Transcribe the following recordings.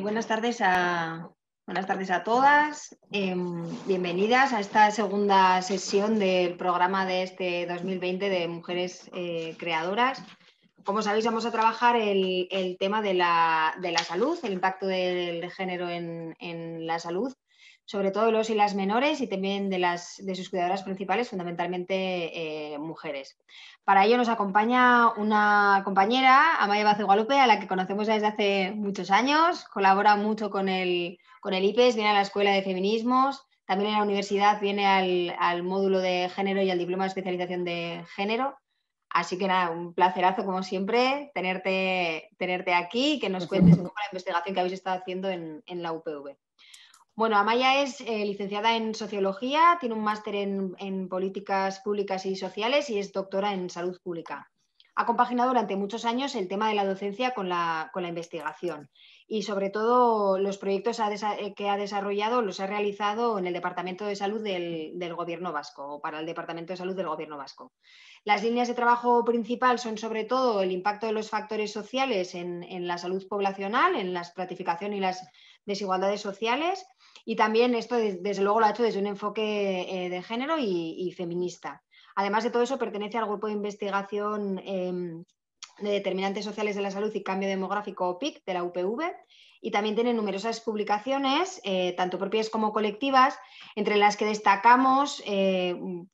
Buenas tardes a todas. Bienvenidas a esta segunda sesión del programa de este 2020 de Mujeres Creadoras. Como sabéis, vamos a trabajar el tema de la salud, el impacto del género en la salud, sobre todo de los y las menores y también de sus cuidadoras principales, fundamentalmente mujeres. Para ello nos acompaña una compañera, Amaya Bazo Guadalupe, a la que conocemos desde hace muchos años, colabora mucho con el IPES, viene a la Escuela de Feminismos, también en la universidad viene al módulo de género y al diploma de especialización de género. Así que nada, un placerazo como siempre tenerte aquí y que nos cuentes un poco la investigación que habéis estado haciendo en la UPV. Bueno, Amaya es licenciada en Sociología, tiene un máster en Políticas Públicas y Sociales y es doctora en Salud Pública. Ha compaginado durante muchos años el tema de la docencia con la investigación y sobre todo los proyectos que ha desarrollado los ha realizado en el Departamento de Salud del Gobierno Vasco o para el Departamento de Salud del Gobierno Vasco. Las líneas de trabajo principal son sobre todo el impacto de los factores sociales en la salud poblacional, en la estratificación y las desigualdades sociales. Y también esto, desde luego, lo ha hecho desde un enfoque de género y feminista. Además de todo eso, pertenece al grupo de investigación de determinantes sociales de la salud y cambio demográfico, PIC, de la UPV, y también tiene numerosas publicaciones, tanto propias como colectivas, entre las que destacamos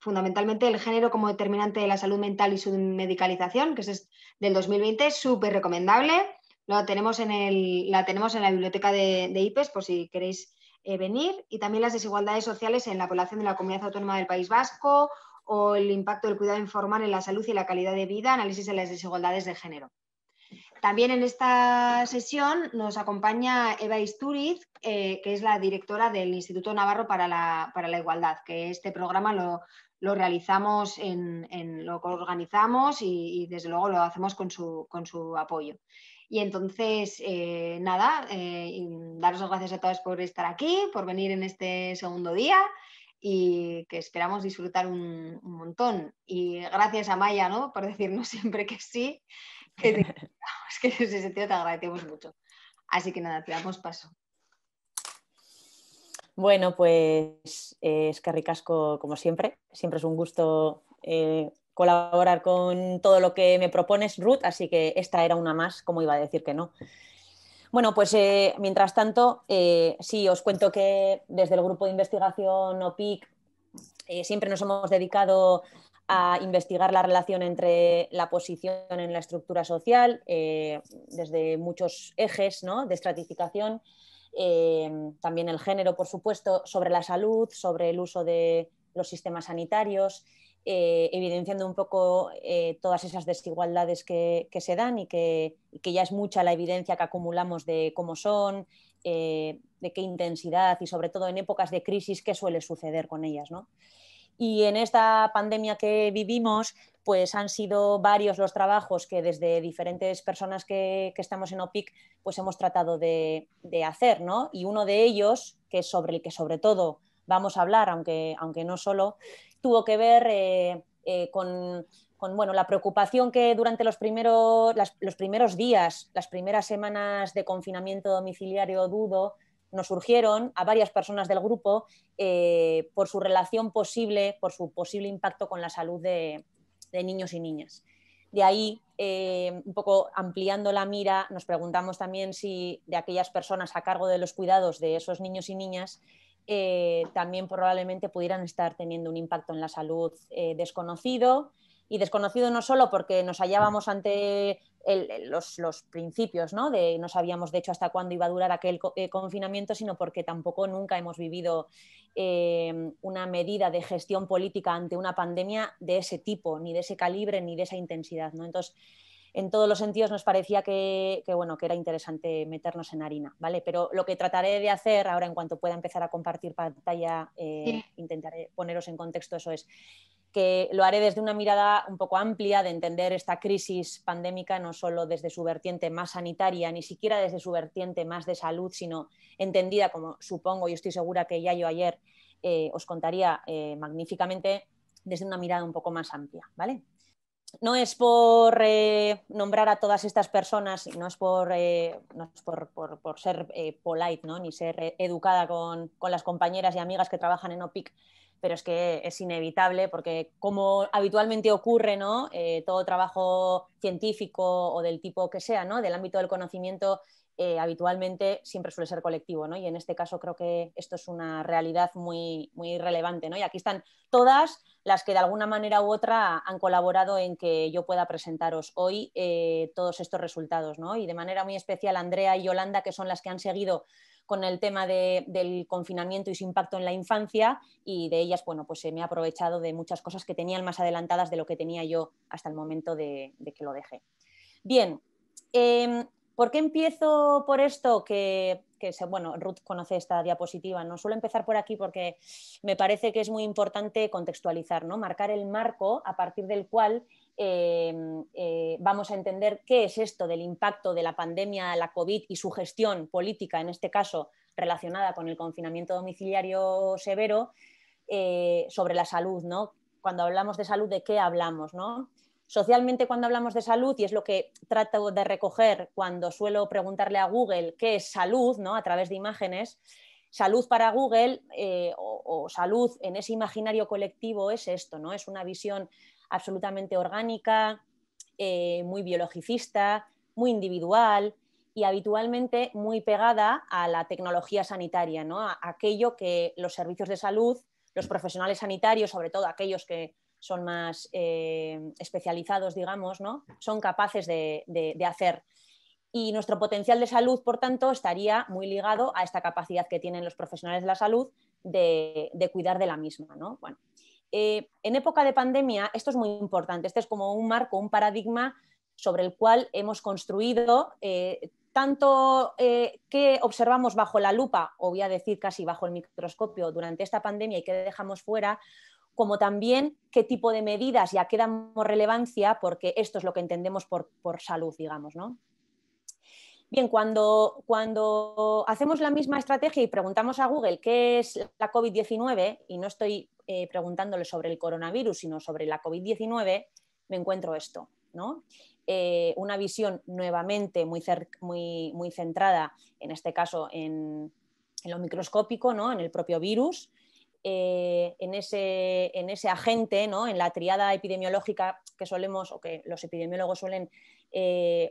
fundamentalmente el género como determinante de la salud mental y su medicalización, que es del 2020, súper recomendable. La tenemos en la biblioteca de IPES, por si queréis venir, y también las desigualdades sociales en la población de la Comunidad Autónoma del País Vasco o el impacto del cuidado informal en la salud y la calidad de vida, análisis de las desigualdades de género. También en esta sesión nos acompaña Eva Istúriz, que es la directora del Instituto Navarro para la Igualdad, que este programa lo realizamos, lo organizamos y desde luego lo hacemos con su apoyo. Y entonces, daros las gracias a todas por estar aquí, por venir en este segundo día y que esperamos disfrutar un montón. Y gracias a Maya, ¿no?, por decirnos siempre que sí, que en ese sentido te agradecemos mucho. Así que nada, te damos paso. Bueno, pues es que ricasco como siempre. Siempre es un gusto colaborar con todo lo que me propones, Ruth, así que esta era una más, como iba a decir que no. Bueno, pues mientras tanto, sí, os cuento que desde el grupo de investigación OPIC siempre nos hemos dedicado a investigar la relación entre la posición en la estructura social, desde muchos ejes, ¿no?, de estratificación, también el género, por supuesto, sobre la salud, sobre el uso de los sistemas sanitarios, evidenciando un poco todas esas desigualdades que se dan y que ya es mucha la evidencia que acumulamos de cómo son, de qué intensidad y sobre todo en épocas de crisis qué suele suceder con ellas, ¿no? Y en esta pandemia que vivimos, pues han sido varios los trabajos que desde diferentes personas que estamos en OPIC pues hemos tratado de hacer, ¿no? Y uno de ellos, que es sobre el que sobre todo vamos a hablar, aunque no solo, tuvo que ver con bueno, la preocupación que durante los primeros días, las primeras semanas de confinamiento domiciliario nos surgieron a varias personas del grupo por su relación posible, por su posible impacto con la salud de niños y niñas. De ahí, un poco ampliando la mira, nos preguntamos también si de aquellas personas a cargo de los cuidados de esos niños y niñas también probablemente pudieran estar teniendo un impacto en la salud desconocido, y desconocido no solo porque nos hallábamos ante los principios, ¿no?, de no sabíamos de hecho hasta cuándo iba a durar aquel confinamiento, sino porque tampoco nunca hemos vivido una medida de gestión política ante una pandemia de ese tipo, ni de ese calibre, ni de esa intensidad, ¿no? Entonces, en todos los sentidos nos parecía que era interesante meternos en harina, ¿vale? Pero lo que trataré de hacer ahora, en cuanto pueda empezar a compartir pantalla, intentaré poneros en contexto, eso es, que lo haré desde una mirada un poco amplia de entender esta crisis pandémica, no solo desde su vertiente más sanitaria, ni siquiera desde su vertiente más de salud, sino entendida, como supongo y estoy segura que ya yo ayer os contaría magníficamente, desde una mirada un poco más amplia, ¿vale? no es por nombrar a todas estas personas, no es por ser polite, ¿no? Ni ser educada con las compañeras y amigas que trabajan en OPIC, pero es que es inevitable porque como habitualmente ocurre, ¿no? Todo trabajo científico o del tipo que sea, ¿no? Del ámbito del conocimiento, habitualmente siempre suele ser colectivo, ¿no? Y en este caso creo que esto es una realidad muy, muy relevante, ¿no? Y aquí están todas las que de alguna manera u otra han colaborado en que yo pueda presentaros hoy todos estos resultados, ¿no? Y de manera muy especial Andrea y Yolanda, que son las que han seguido con el tema del confinamiento y su impacto en la infancia, y de ellas, bueno, pues me he aprovechado de muchas cosas que tenían más adelantadas de lo que tenía yo hasta el momento de que lo dejé. Bien, ¿por qué empiezo por esto? Bueno, Ruth conoce esta diapositiva, no suelo empezar por aquí porque me parece que es muy importante contextualizar, ¿no? Marcar el marco a partir del cual vamos a entender qué es esto del impacto de la pandemia, la COVID y su gestión política, en este caso relacionada con el confinamiento domiciliario severo, sobre la salud, ¿no? Cuando hablamos de salud, ¿de qué hablamos, no? Socialmente, cuando hablamos de salud, y es lo que trato de recoger cuando suelo preguntarle a Google qué es salud, ¿no? A través de imágenes, salud para Google o salud en ese imaginario colectivo es esto, ¿no? Es una visión absolutamente orgánica, muy biologicista, muy individual y habitualmente muy pegada a la tecnología sanitaria, ¿no? A aquello que los servicios de salud, los profesionales sanitarios, sobre todo aquellos que son más especializados, digamos, ¿no? Son capaces de hacer. Y nuestro potencial de salud, por tanto, estaría muy ligado a esta capacidad que tienen los profesionales de la salud de cuidar de la misma, ¿no? Bueno, en época de pandemia, esto es muy importante, este es como un marco, un paradigma sobre el cual hemos construido tanto qué observamos bajo la lupa, o voy a decir casi bajo el microscopio durante esta pandemia y qué dejamos fuera, como también qué tipo de medidas y a qué damos relevancia, porque esto es lo que entendemos por salud, digamos, ¿no? Bien, cuando hacemos la misma estrategia y preguntamos a Google qué es la COVID-19, y no estoy preguntándole sobre el coronavirus, sino sobre la COVID-19, me encuentro esto, ¿no? Una visión nuevamente muy centrada, en este caso en lo microscópico, ¿no? En el propio virus, en ese agente, ¿no? En la triada epidemiológica que solemos, o que los epidemiólogos suelen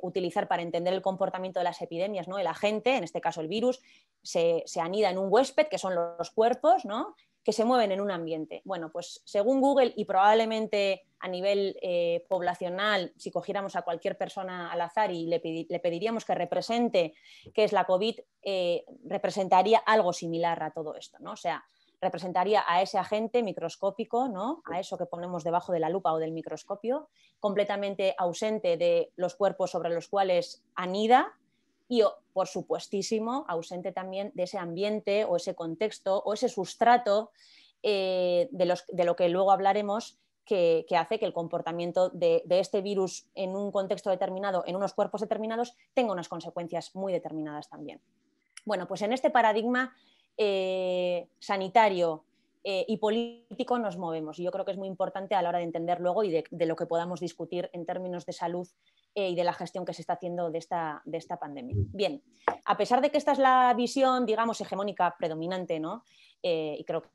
utilizar para entender el comportamiento de las epidemias, ¿no? El agente, en este caso el virus, se anida en un huésped, que son los cuerpos, ¿no? Que se mueven en un ambiente. Bueno, pues según Google y probablemente a nivel poblacional, si cogiéramos a cualquier persona al azar y le pediríamos que represente qué es la COVID, representaría algo similar a todo esto, ¿no? O sea, representaría a ese agente microscópico, ¿no? A eso que ponemos debajo de la lupa o del microscopio, completamente ausente de los cuerpos sobre los cuales anida y, por supuestísimo, ausente también de ese ambiente o ese contexto o ese sustrato de lo que luego hablaremos, que hace que el comportamiento de este virus en un contexto determinado, en unos cuerpos determinados, tenga unas consecuencias muy determinadas también. Bueno, pues en este paradigma sanitario y político nos movemos. Y yo creo que es muy importante a la hora de entender luego y de lo que podamos discutir en términos de salud y de la gestión que se está haciendo de esta pandemia. Bien, a pesar de que esta es la visión, digamos, hegemónica predominante, ¿no? Y creo que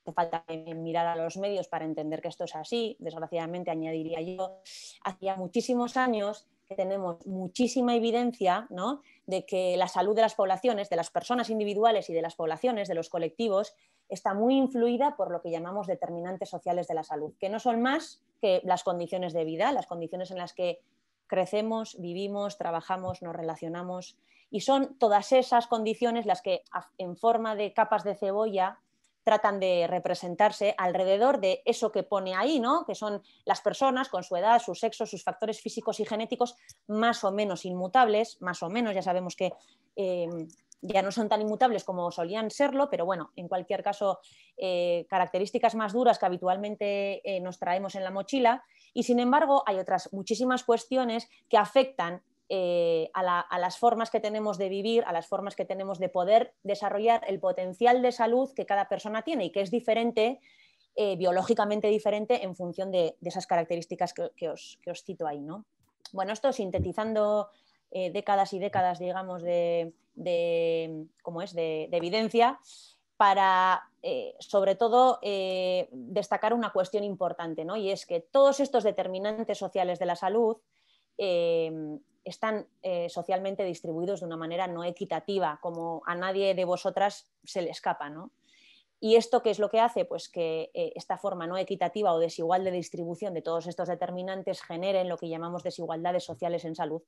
hace falta mirar a los medios para entender que esto es así, desgraciadamente añadiría yo, hacía muchísimos años que tenemos muchísima evidencia, ¿no? De que la salud de las poblaciones, de las personas individuales y de las poblaciones, de los colectivos, está muy influida por lo que llamamos determinantes sociales de la salud, que no son más que las condiciones de vida, las condiciones en las que crecemos, vivimos, trabajamos, nos relacionamos, y son todas esas condiciones las que en forma de capas de cebolla tratan de representarse alrededor de eso que pone ahí, ¿no? Que son las personas con su edad, su sexo, sus factores físicos y genéticos más o menos inmutables, más o menos, ya sabemos que ya no son tan inmutables como solían serlo, pero bueno, en cualquier caso, características más duras que habitualmente nos traemos en la mochila, y sin embargo hay otras muchísimas cuestiones que afectan a las formas que tenemos de vivir, a las formas que tenemos de poder desarrollar el potencial de salud que cada persona tiene y que es diferente biológicamente diferente en función de esas características que os cito ahí, ¿no? Bueno, esto sintetizando décadas y décadas, digamos, de evidencia, para, sobre todo, destacar una cuestión importante, ¿no? Y es que todos estos determinantes sociales de la salud están socialmente distribuidos de una manera no equitativa, como a nadie de vosotras se le escapa, ¿no? ¿Y esto qué es lo que hace? Pues que esta forma no equitativa o desigual de distribución de todos estos determinantes generen lo que llamamos desigualdades sociales en salud,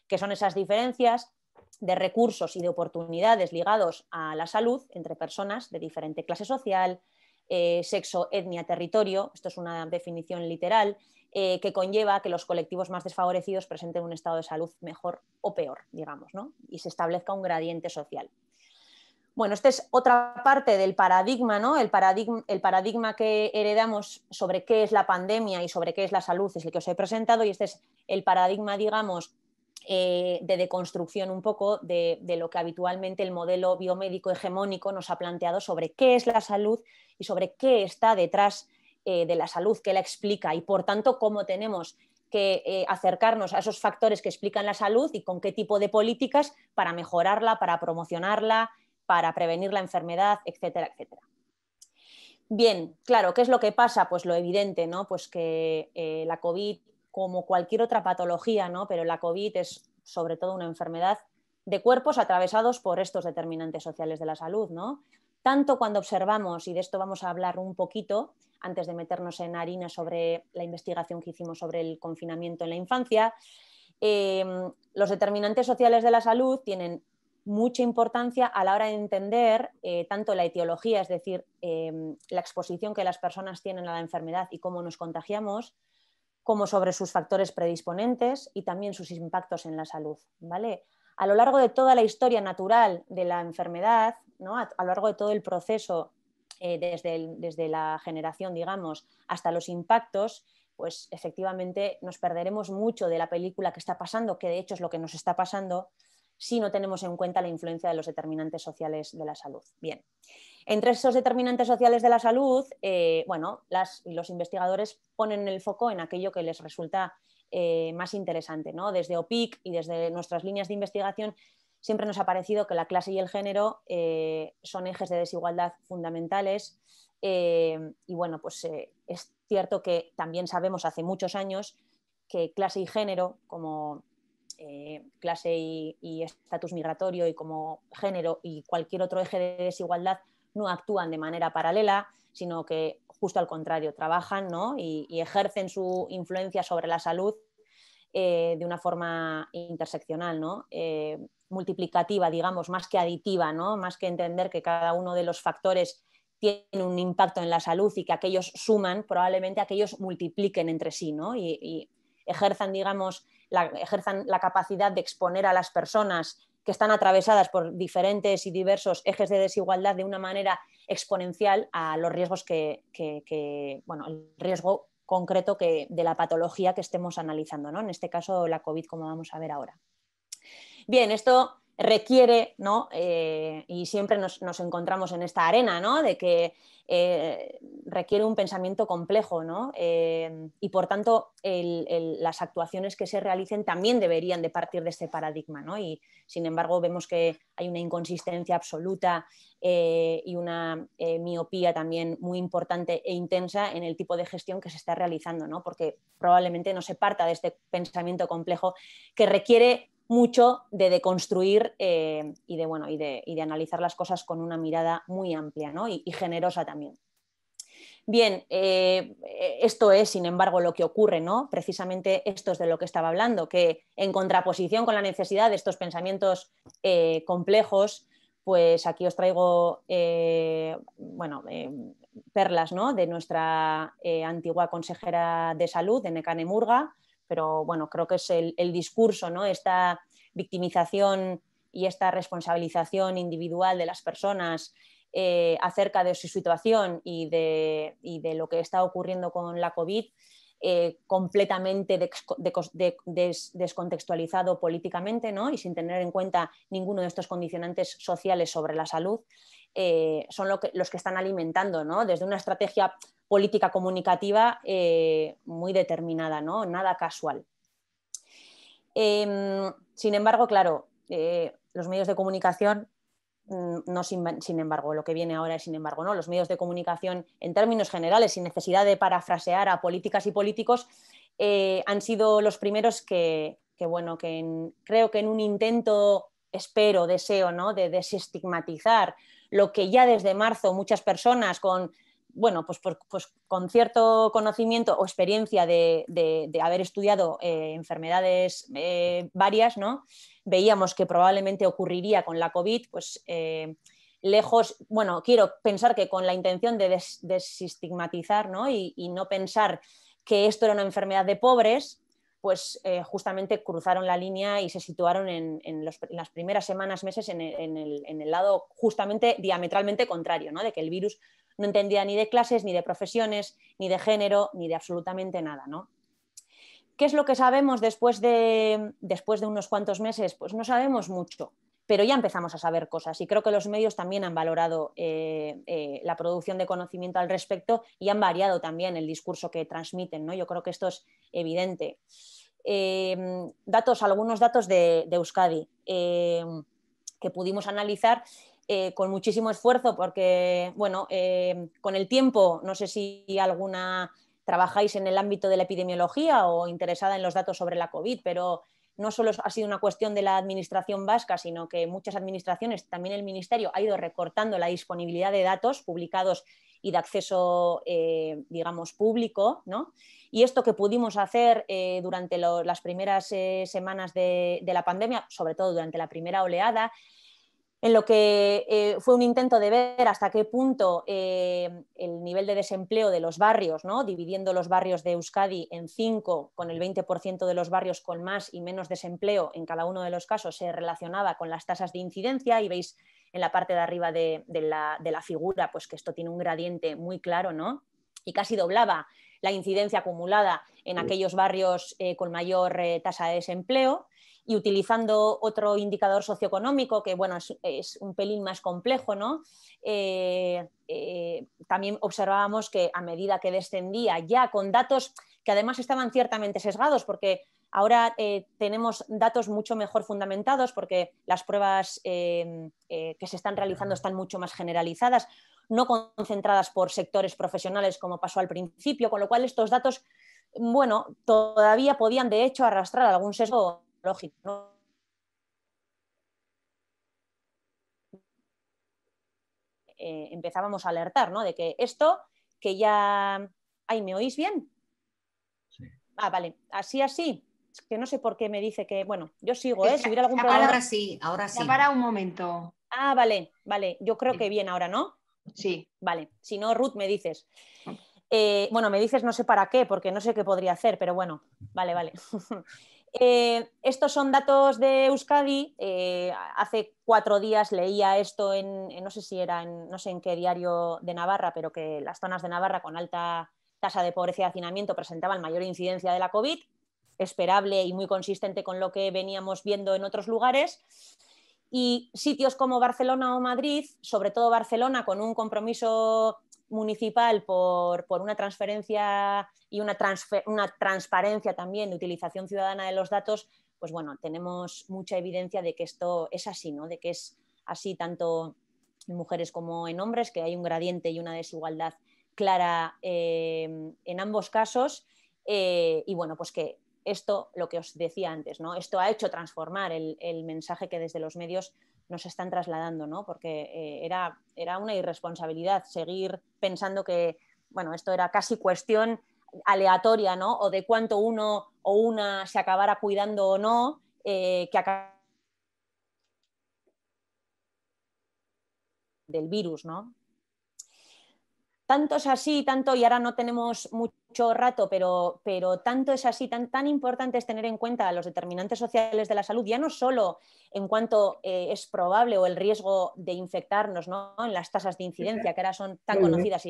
que son esas diferencias de recursos y de oportunidades ligados a la salud entre personas de diferente clase social, sexo, etnia, territorio. Esto es una definición literal que conlleva que los colectivos más desfavorecidos presenten un estado de salud mejor o peor, digamos, ¿no? Y se establezca un gradiente social. Bueno, esta es otra parte del paradigma, ¿no? El paradigma que heredamos sobre qué es la pandemia y sobre qué es la salud es el que os he presentado, y este es el paradigma, digamos, de deconstrucción un poco de lo que habitualmente el modelo biomédico hegemónico nos ha planteado sobre qué es la salud y sobre qué está detrás de la salud, qué la explica, y por tanto cómo tenemos que acercarnos a esos factores que explican la salud y con qué tipo de políticas para mejorarla, para promocionarla, para prevenir la enfermedad, etcétera, etcétera. Bien, claro, ¿qué es lo que pasa? Pues lo evidente, ¿no? Pues que la COVID, como cualquier otra patología, ¿no? Pero la COVID es sobre todo una enfermedad de cuerpos atravesados por estos determinantes sociales de la salud, ¿no? Tanto cuando observamos, y de esto vamos a hablar un poquito antes de meternos en harina sobre la investigación que hicimos sobre el confinamiento en la infancia, los determinantes sociales de la salud tienen mucha importancia a la hora de entender tanto la etiología, es decir, la exposición que las personas tienen a la enfermedad y cómo nos contagiamos, como sobre sus factores predisponentes y también sus impactos en la salud, ¿vale? A lo largo de toda la historia natural de la enfermedad, ¿no? A lo largo de todo el proceso, desde la generación, digamos, hasta los impactos, pues efectivamente nos perderemos mucho de la película que está pasando, que de hecho es lo que nos está pasando, si no tenemos en cuenta la influencia de los determinantes sociales de la salud. Bien, entre esos determinantes sociales de la salud, bueno, los investigadores ponen el foco en aquello que les resulta más interesante, ¿no? Desde OPIC y desde nuestras líneas de investigación siempre nos ha parecido que la clase y el género son ejes de desigualdad fundamentales, y bueno, pues es cierto que también sabemos hace muchos años que clase y género, como clase y estatus migratorio, y como género y cualquier otro eje de desigualdad, no actúan de manera paralela, sino que justo al contrario, trabajan, ¿no? y ejercen su influencia sobre la salud de una forma interseccional, ¿no? Multiplicativa, digamos, más que aditiva, ¿no? Más que entender que cada uno de los factores tiene un impacto en la salud y que aquellos suman, probablemente aquellos multipliquen entre sí, ¿no? y ejerzan, digamos, ejerzan la capacidad de exponer a las personas que están atravesadas por diferentes y diversos ejes de desigualdad de una manera exponencial a los riesgos bueno, el riesgo concreto de la patología que estemos analizando, ¿no? En este caso la COVID, como vamos a ver ahora. Bien, esto requiere, ¿no? Y siempre nos encontramos en esta arena, ¿no? De que requiere un pensamiento complejo, ¿no? Y por tanto las actuaciones que se realicen también deberían de partir de este paradigma, ¿no? Y sin embargo vemos que hay una inconsistencia absoluta y una miopía también muy importante e intensa en el tipo de gestión que se está realizando, ¿no? Porque probablemente no se parta de este pensamiento complejo que requiere mucho de deconstruir y de analizar las cosas con una mirada muy amplia, ¿no? y generosa también. Bien, esto es, sin embargo, lo que ocurre, ¿no? Precisamente esto es de lo que estaba hablando, que en contraposición con la necesidad de estos pensamientos complejos, pues aquí os traigo perlas, ¿no? De nuestra antigua consejera de salud, de Nekane Murga, pero bueno, creo que es el discurso, ¿no? Esta victimización y esta responsabilización individual de las personas acerca de su situación y de lo que está ocurriendo con la COVID, completamente descontextualizado políticamente, ¿no? Y sin tener en cuenta ninguno de estos condicionantes sociales sobre la salud, son los que están alimentando, ¿no? Desde una estrategia política comunicativa muy determinada, ¿no? Nada casual. Sin embargo, claro, los medios de comunicación, no sin embargo, lo que viene ahora es sin embargo, ¿no? Los medios de comunicación, en términos generales, sin necesidad de parafrasear a políticas y políticos, han sido los primeros creo que en un intento, espero, deseo, ¿no? de desestigmatizar lo que ya desde marzo muchas personas con cierto conocimiento o experiencia de haber estudiado enfermedades varias, ¿no? Veíamos que probablemente ocurriría con la COVID, pues lejos, quiero pensar que con la intención de desestigmatizar, ¿no? Y no pensar que esto era una enfermedad de pobres, pues justamente cruzaron la línea y se situaron en las primeras semanas, meses en el lado justamente diametralmente contrario, ¿no? De que el virus no entendía ni de clases, ni de profesiones, ni de género, ni de absolutamente nada, ¿no? ¿Qué es lo que sabemos después de unos cuantos meses? Pues no sabemos mucho, pero ya empezamos a saber cosas y creo que los medios también han valorado la producción de conocimiento al respecto y han variado también el discurso que transmiten, ¿no? Yo creo que esto es evidente. Algunos datos de Euskadi que pudimos analizar con muchísimo esfuerzo porque, con el tiempo, no sé si alguna trabajáis en el ámbito de la epidemiología o interesada en los datos sobre la COVID, pero no solo ha sido una cuestión de la administración vasca, sino que muchas administraciones, también el Ministerio, ha ido recortando la disponibilidad de datos publicados y de acceso, público, ¿no? Y esto que pudimos hacer durante las primeras semanas de la pandemia, sobre todo durante la primera oleada, en lo que fue un intento de ver hasta qué punto el nivel de desempleo de los barrios, ¿no? Dividiendo los barrios de Euskadi en 5, con el 20% de los barrios con más y menos desempleo en cada uno de los casos, se relacionaba con las tasas de incidencia, y veis en la parte de arriba de la figura pues que esto tiene un gradiente muy claro, ¿no? Y casi doblaba la incidencia acumulada en aquellos barrios con mayor tasa de desempleo. Y utilizando otro indicador socioeconómico que es un pelín más complejo, ¿no? También observábamos que a medida que descendía, ya con datos que además estaban ciertamente sesgados, porque ahora tenemos datos mucho mejor fundamentados porque las pruebas que se están realizando están mucho más generalizadas, no concentradas por sectores profesionales como pasó al principio, con lo cual estos datos, todavía podían de hecho arrastrar algún sesgo lógico, ¿no? Empezábamos a alertar, ¿no? De que esto, que ya... ¿Ay, me oís bien? Sí. Ah, vale. Así. Es que no sé por qué me dice que... Yo sigo, ¿eh? Si hubiera algún problema... Ahora sí. Ya para un momento. Ah, vale. Yo creo que bien ahora, ¿no? Sí. Vale. Si no, Ruth, me dices. Me dices no sé para qué, porque no sé qué podría hacer, pero bueno, vale. Estos son datos de Euskadi. Hace 4 días leía esto no sé si era no sé en qué diario de Navarra, pero que las zonas de Navarra con alta tasa de pobreza y hacinamiento presentaban mayor incidencia de la COVID, esperable y muy consistente con lo que veníamos viendo en otros lugares. Y sitios como Barcelona o Madrid, sobre todo Barcelona, con un compromiso municipal por una transferencia y una transparencia también de utilización ciudadana de los datos, pues tenemos mucha evidencia de que esto es así, ¿no? De que es así tanto en mujeres como en hombres, que hay un gradiente y una desigualdad clara en ambos casos, y pues que esto, lo que os decía antes, ¿no? Esto ha hecho transformar el mensaje que desde los medios nos están trasladando, ¿no? Porque era una irresponsabilidad seguir pensando que esto era casi cuestión aleatoria, ¿no? O de cuánto uno o una se acabara cuidando o no, que del virus, ¿no? Tanto es así, y ahora no tenemos mucho rato, pero tanto es así, tan importante es tener en cuenta los determinantes sociales de la salud, ya no solo en cuanto es probable o el riesgo de infectarnos, ¿no? En las tasas de incidencia, que ahora son tan conocidas.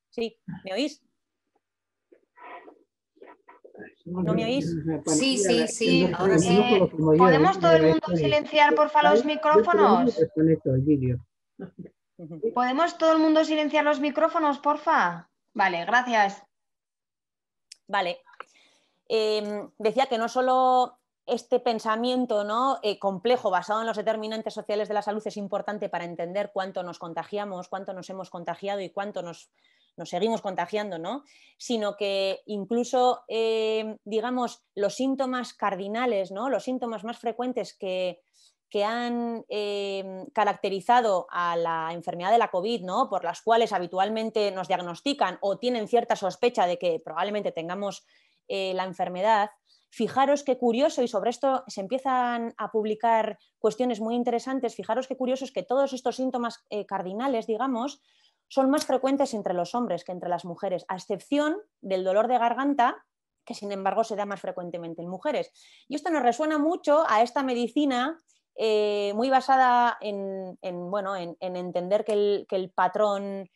¿Sí? ¿Me oís? ¿No me oís? Sí, ahora sí. ¿Podemos todo el mundo silenciar, porfa, los micrófonos? ¿Podemos todo el mundo silenciar los micrófonos, porfa? Vale, gracias. Vale. Decía que no solo este pensamiento, ¿no? Complejo basado en los determinantes sociales de la salud es importante para entender cuánto nos contagiamos, cuánto nos hemos contagiado y cuánto nos seguimos contagiando, ¿no? Sino que incluso, digamos, los síntomas cardinales, ¿no? Los síntomas más frecuentes que han caracterizado a la enfermedad de la COVID, ¿no? Por las cuales habitualmente nos diagnostican o tienen cierta sospecha de que probablemente tengamos la enfermedad. Fijaros qué curioso, y sobre esto se empiezan a publicar cuestiones muy interesantes, fijaros qué curioso es que todos estos síntomas cardinales, digamos, son más frecuentes entre los hombres que entre las mujeres, a excepción del dolor de garganta, que sin embargo se da más frecuentemente en mujeres. Y esto nos resuena mucho a esta medicina muy basada en entender que el patrón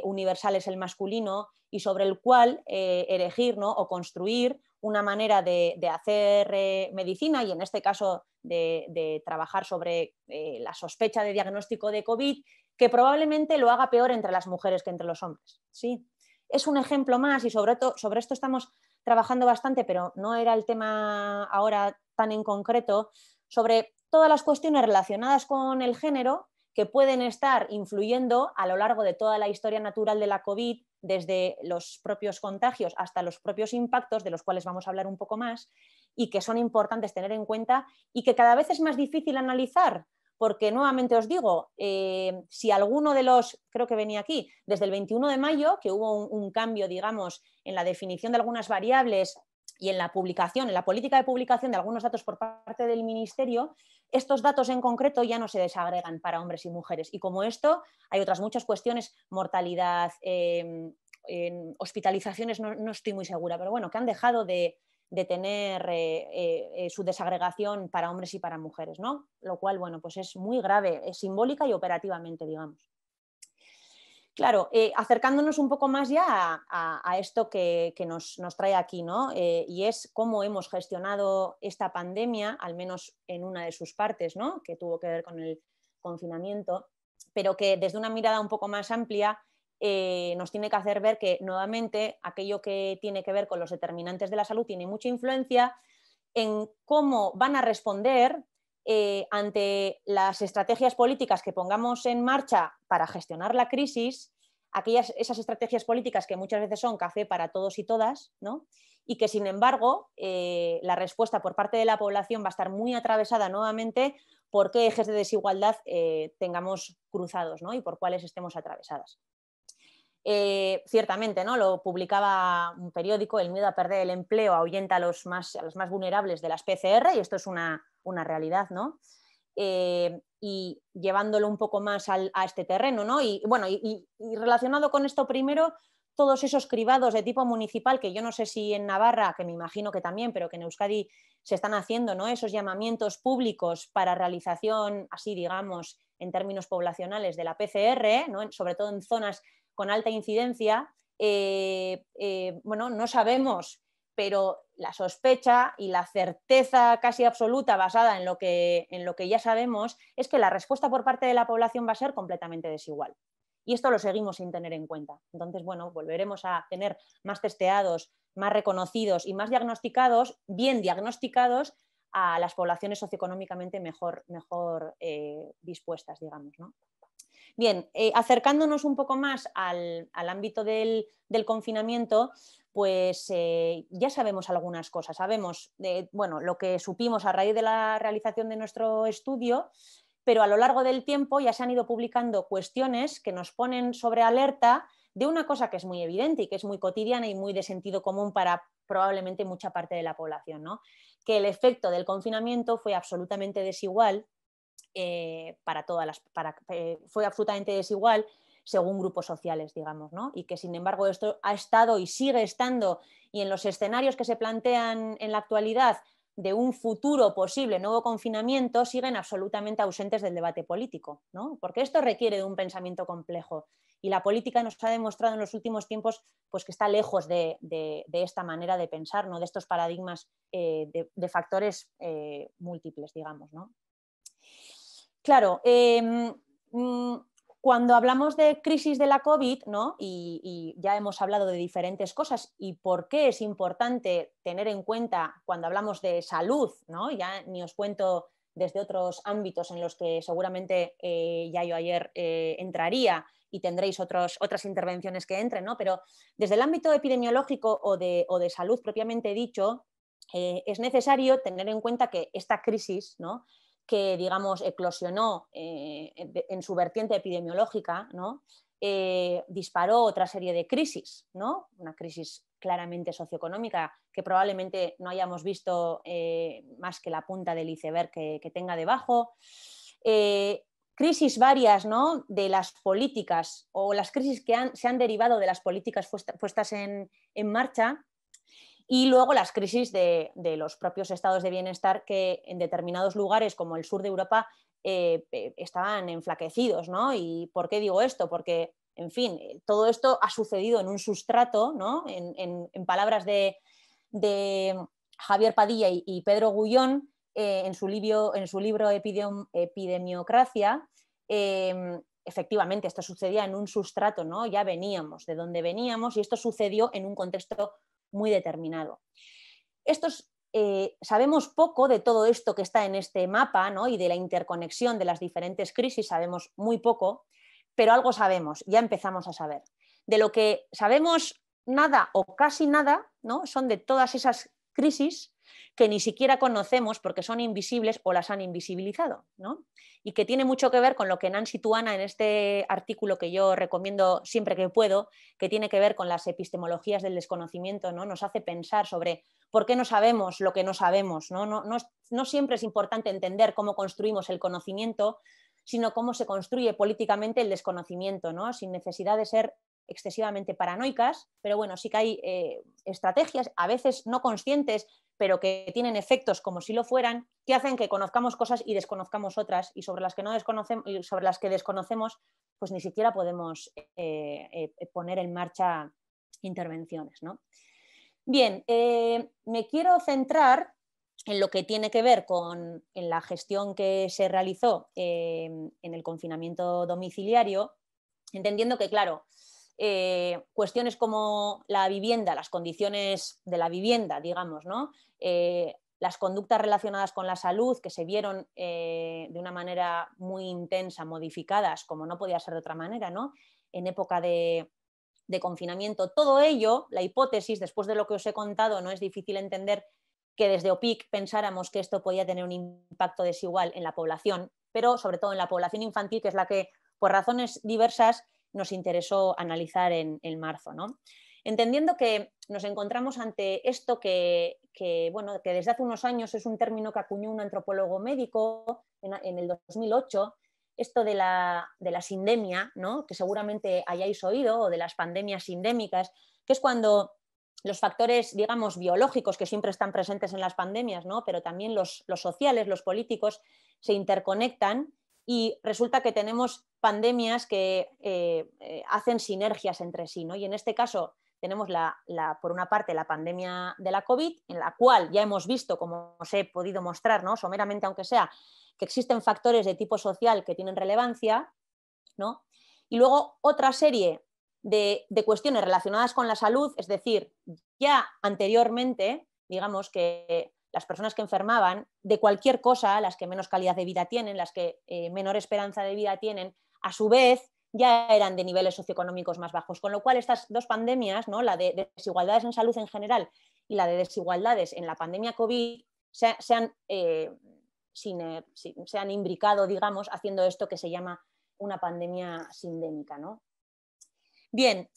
universal es el masculino y sobre el cual erigir, ¿no? O construir una manera de hacer medicina y en este caso de trabajar sobre la sospecha de diagnóstico de COVID, que probablemente lo haga peor entre las mujeres que entre los hombres. ¿Sí? Es un ejemplo más y sobre esto estamos trabajando bastante, pero no era el tema ahora tan en concreto, sobre todas las cuestiones relacionadas con el género que pueden estar influyendo a lo largo de toda la historia natural de la COVID, desde los propios contagios hasta los propios impactos, de los cuales vamos a hablar un poco más, y que son importantes tener en cuenta y que cada vez es más difícil analizar, porque nuevamente os digo, si alguno de los, creo que venía aquí, desde el 21 de mayo, que hubo un cambio, digamos, en la definición de algunas variables y en la publicación, en la política de publicación de algunos datos por parte del Ministerio, estos datos en concreto ya no se desagregan para hombres y mujeres. Y como esto, hay otras muchas cuestiones, mortalidad, hospitalizaciones, no estoy muy segura, pero bueno, que han dejado de tener su desagregación para hombres y para mujeres, ¿no? Lo cual, bueno, pues es muy grave, es simbólica y operativamente, digamos. Claro, acercándonos un poco más ya a esto que nos trae aquí, ¿no? Y es cómo hemos gestionado esta pandemia, al menos en una de sus partes, ¿no? Que tuvo que ver con el confinamiento, pero que desde una mirada un poco más amplia nos tiene que hacer ver que nuevamente aquello que tiene que ver con los determinantes de la salud tiene mucha influencia en cómo van a responder ante las estrategias políticas que pongamos en marcha para gestionar la crisis, esas estrategias políticas que muchas veces son café para todos y todas, ¿no? Y que sin embargo la respuesta por parte de la población va a estar muy atravesada nuevamente por qué ejes de desigualdad tengamos cruzados, ¿no? Y por cuáles estemos atravesadas. Ciertamente, ¿no? Lo publicaba un periódico, el miedo a perder el empleo ahuyenta a los más vulnerables de las PCR, y esto es una realidad, ¿no? Y llevándolo un poco más a este terreno, ¿no? Y bueno, y relacionado con esto primero, todos esos cribados de tipo municipal, que yo no sé si en Navarra, que me imagino que también, pero que en Euskadi se están haciendo, ¿no? Esos llamamientos públicos para realización, así digamos, en términos poblacionales de la PCR, ¿no? Sobre todo en zonas con alta incidencia, bueno, no sabemos, pero la sospecha y la certeza casi absoluta basada en lo que ya sabemos es que la respuesta por parte de la población va a ser completamente desigual. Y esto lo seguimos sin tener en cuenta. Entonces, bueno, volveremos a tener más testeados, más reconocidos y más diagnosticados, bien diagnosticados, a las poblaciones socioeconómicamente mejor dispuestas, digamos, ¿no? Bien, acercándonos un poco más al ámbito del confinamiento, pues ya sabemos algunas cosas. Sabemos lo que supimos a raíz de la realización de nuestro estudio, pero a lo largo del tiempo ya se han ido publicando cuestiones que nos ponen sobre alerta de una cosa que es muy evidente y que es muy cotidiana y muy de sentido común para probablemente mucha parte de la población, ¿no? Que el efecto del confinamiento fue absolutamente desigual fue absolutamente desigual según grupos sociales, digamos, ¿no? Y que sin embargo esto ha estado y sigue estando, y en los escenarios que se plantean en la actualidad de un futuro posible nuevo confinamiento siguen absolutamente ausentes del debate político, ¿no? Porque esto requiere de un pensamiento complejo y la política nos ha demostrado en los últimos tiempos pues, que está lejos de esta manera de pensar, ¿no? De estos paradigmas de factores múltiples, digamos, ¿no? Claro, Cuando hablamos de crisis de la COVID, ¿no? y ya hemos hablado de diferentes cosas y por qué es importante tener en cuenta cuando hablamos de salud, ¿no? Ya ni os cuento desde otros ámbitos en los que seguramente ya yo ayer entraría y tendréis otras intervenciones que entren, ¿no? Pero desde el ámbito epidemiológico o de salud propiamente dicho, es necesario tener en cuenta que esta crisis, ¿no? que, digamos, eclosionó en su vertiente epidemiológica, ¿no? Disparó otra serie de crisis, ¿no? Una crisis claramente socioeconómica que probablemente no hayamos visto más que la punta del iceberg que tenga debajo. Crisis varias, ¿no? de las políticas o las crisis que se han derivado de las políticas puestas en marcha. Y luego las crisis de los propios estados de bienestar que en determinados lugares como el sur de Europa estaban enflaquecidos, ¿no? ¿Y por qué digo esto? Porque, en fin, todo esto ha sucedido en un sustrato, ¿no? en palabras de Javier Padilla y Pedro Gullón en su libro Epidemiocracia. Efectivamente, esto sucedía en un sustrato, ¿no? Ya veníamos de donde veníamos y esto sucedió en un contexto muy determinado. Sabemos poco de todo esto que está en este mapa, ¿no? y de la interconexión de las diferentes crisis, sabemos muy poco, pero algo sabemos, ya empezamos a saber. De lo que sabemos nada o casi nada, ¿no? son de todas esas crisis que ni siquiera conocemos porque son invisibles o las han invisibilizado, ¿no? Y que tiene mucho que ver con lo que Nancy Tuana en este artículo que yo recomiendo siempre que puedo, que tiene que ver con las epistemologías del desconocimiento, ¿no? Nos hace pensar sobre por qué no sabemos lo que no sabemos, ¿no? No siempre es importante entender cómo construimos el conocimiento, sino cómo se construye políticamente el desconocimiento, ¿no? Sin necesidad de ser excesivamente paranoicas, pero bueno, sí que hay estrategias, a veces no conscientes, pero que tienen efectos como si lo fueran, que hacen que conozcamos cosas y desconozcamos otras, y sobre las que no desconocemos, y sobre las que desconocemos, pues ni siquiera podemos poner en marcha intervenciones, ¿no? Bien, me quiero centrar en lo que tiene que ver en la gestión que se realizó en el confinamiento domiciliario, entendiendo que, claro, cuestiones como la vivienda, las condiciones de la vivienda, digamos, ¿no? Las conductas relacionadas con la salud que se vieron de una manera muy intensa, modificadas, como no podía ser de otra manera, ¿no? En época de confinamiento. Todo ello, la hipótesis, después de lo que os he contado, no es difícil entender que desde OPIC pensáramos que esto podía tener un impacto desigual en la población, pero sobre todo en la población infantil, que es la que, por razones diversas, nos interesó analizar en marzo, ¿no? Entendiendo que nos encontramos ante esto que desde hace unos años es un término que acuñó un antropólogo médico en el 2008, esto de la sindemia, ¿no? que seguramente hayáis oído, o de las pandemias sindémicas, que es cuando los factores, digamos, biológicos que siempre están presentes en las pandemias, ¿no? pero también los sociales, los políticos, se interconectan y resulta que tenemos pandemias que hacen sinergias entre sí, ¿no? Y en este caso tenemos por una parte la pandemia de la COVID, en la cual ya hemos visto, como os he podido mostrar, ¿no? someramente aunque sea, que existen factores de tipo social que tienen relevancia, ¿no? Y luego otra serie de cuestiones relacionadas con la salud, es decir, ya anteriormente, digamos que las personas que enfermaban de cualquier cosa, las que menos calidad de vida tienen, las que menor esperanza de vida tienen, a su vez ya eran de niveles socioeconómicos más bajos. Con lo cual estas dos pandemias, ¿no? la de desigualdades en salud en general y la de desigualdades en la pandemia COVID, se han imbricado, digamos, haciendo esto que se llama una pandemia sindémica, ¿no? Bien,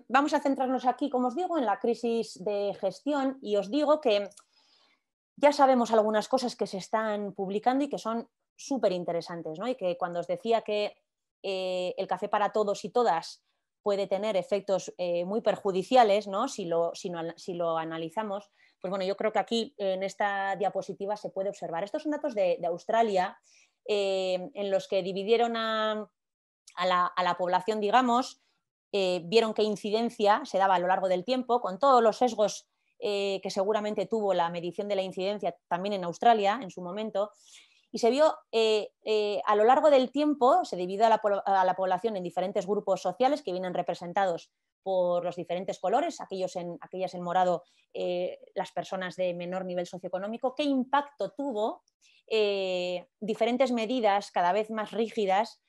vamos a centrarnos aquí, como os digo, en la crisis de gestión, y os digo que ya sabemos algunas cosas que se están publicando y que son súper interesantes, ¿no? Y que cuando os decía que el café para todos y todas puede tener efectos muy perjudiciales, ¿no? si lo analizamos, pues bueno, yo creo que aquí en esta diapositiva se puede observar. Estos son datos de Australia, en los que dividieron a la población, digamos, vieron qué incidencia se daba a lo largo del tiempo, con todos los sesgos que seguramente tuvo la medición de la incidencia también en Australia en su momento, y se vio a lo largo del tiempo, se dividió a la población en diferentes grupos sociales que vienen representados por los diferentes colores, aquellas en morado, las personas de menor nivel socioeconómico, qué impacto tuvo diferentes medidas cada vez más rígidas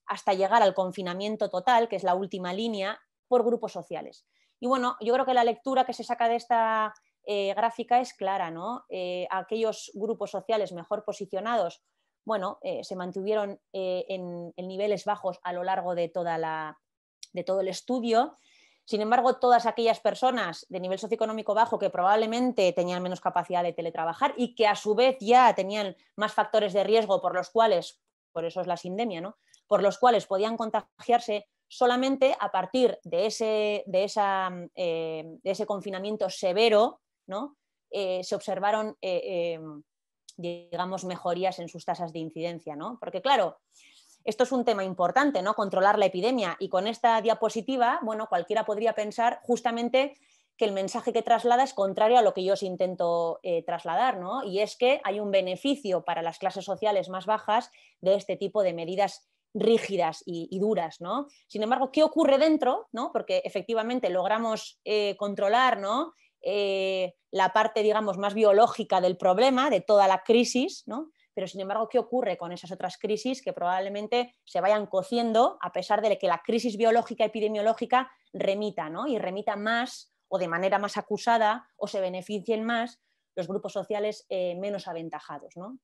hasta llegar al confinamiento total, que es la última línea, por grupos sociales. Y bueno, yo creo que la lectura que se saca de esta gráfica es clara, ¿no? Aquellos grupos sociales mejor posicionados, bueno, se mantuvieron en niveles bajos a lo largo de todo el estudio. Sin embargo, todas aquellas personas de nivel socioeconómico bajo que probablemente tenían menos capacidad de teletrabajar y que a su vez ya tenían más factores de riesgo por los cuales, por eso es la sindemia, ¿no? Por los cuales podían contagiarse, solamente a partir de ese confinamiento severo, ¿no? Se observaron, digamos, mejorías en sus tasas de incidencia, ¿no? Porque claro, esto es un tema importante, ¿no? Controlar la epidemia, y con esta diapositiva, bueno, cualquiera podría pensar justamente que el mensaje que traslada es contrario a lo que yo os intento trasladar, ¿no? Y es que hay un beneficio para las clases sociales más bajas de este tipo de medidas rígidas y duras, ¿no? Sin embargo, ¿qué ocurre dentro? ¿No? Porque efectivamente logramos controlar, ¿no? La parte, digamos, más biológica del problema, de toda la crisis, ¿no? Pero sin embargo, ¿qué ocurre con esas otras crisis que probablemente se vayan cociendo a pesar de que la crisis biológica epidemiológica remita, ¿no? Y remita más o de manera más acusada o se beneficien más los grupos sociales menos aventajados, ¿no?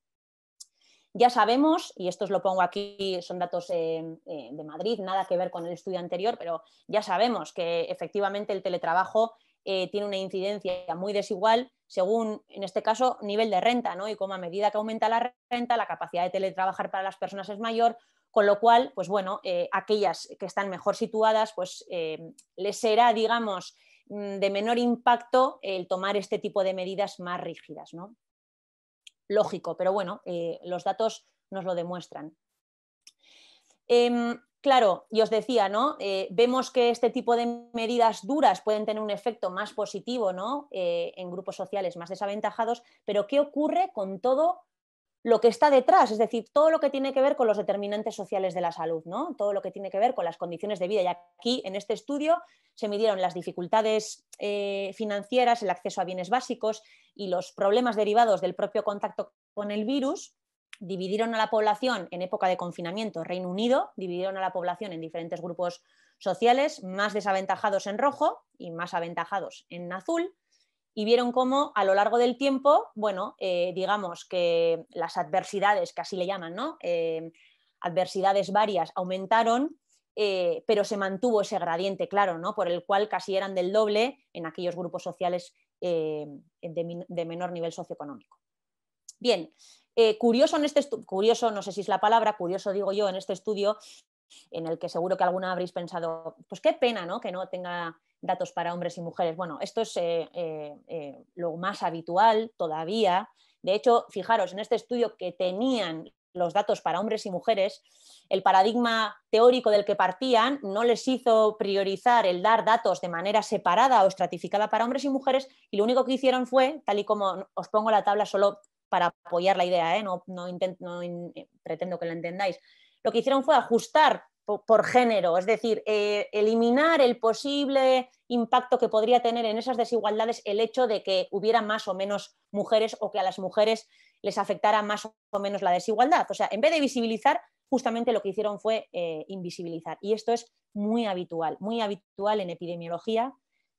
Ya sabemos, y esto os lo pongo aquí, son datos de Madrid, nada que ver con el estudio anterior, pero ya sabemos que efectivamente el teletrabajo tiene una incidencia muy desigual según, en este caso, nivel de renta, ¿no? Y como a medida que aumenta la renta, la capacidad de teletrabajar para las personas es mayor, con lo cual, pues bueno, aquellas que están mejor situadas, pues les será, digamos, de menor impacto el tomar este tipo de medidas más rígidas, ¿no? Lógico, pero bueno, los datos nos lo demuestran. Claro, y os decía, ¿no? Vemos que este tipo de medidas duras pueden tener un efecto más positivo, ¿no? En grupos sociales más desaventajados, pero ¿qué ocurre con todo lo que está detrás? Es decir, todo lo que tiene que ver con los determinantes sociales de la salud, ¿no? Todo lo que tiene que ver con las condiciones de vida. Y aquí, en este estudio, se midieron las dificultades financieras, el acceso a bienes básicos y los problemas derivados del propio contacto con el virus. Dividieron a la población en época de confinamiento, Reino Unido, dividieron a la población en diferentes grupos sociales, más desaventajados en rojo y más aventajados en azul, y vieron cómo a lo largo del tiempo, bueno, digamos que las adversidades, que así le llaman, ¿no? Adversidades varias aumentaron, pero se mantuvo ese gradiente, claro, ¿no? Por el cual casi eran del doble en aquellos grupos sociales de menor nivel socioeconómico. Bien, curioso en este estudio, curioso, no sé si es la palabra, curioso digo yo, en este estudio, en el que seguro que alguna habréis pensado, pues qué pena, ¿no? Que no tenga datos para hombres y mujeres. Bueno, esto es lo más habitual todavía. De hecho, fijaros, en este estudio que tenían los datos para hombres y mujeres, el paradigma teórico del que partían no les hizo priorizar el dar datos de manera separada o estratificada para hombres y mujeres, y lo único que hicieron fue, tal y como os pongo la tabla solo para apoyar la idea, no pretendo que la entendáis, lo que hicieron fue ajustar por género, es decir, eliminar el posible impacto que podría tener en esas desigualdades el hecho de que hubiera más o menos mujeres o que a las mujeres les afectara más o menos la desigualdad. O sea, en vez de visibilizar, justamente lo que hicieron fue invisibilizar. Y esto es muy habitual en epidemiología,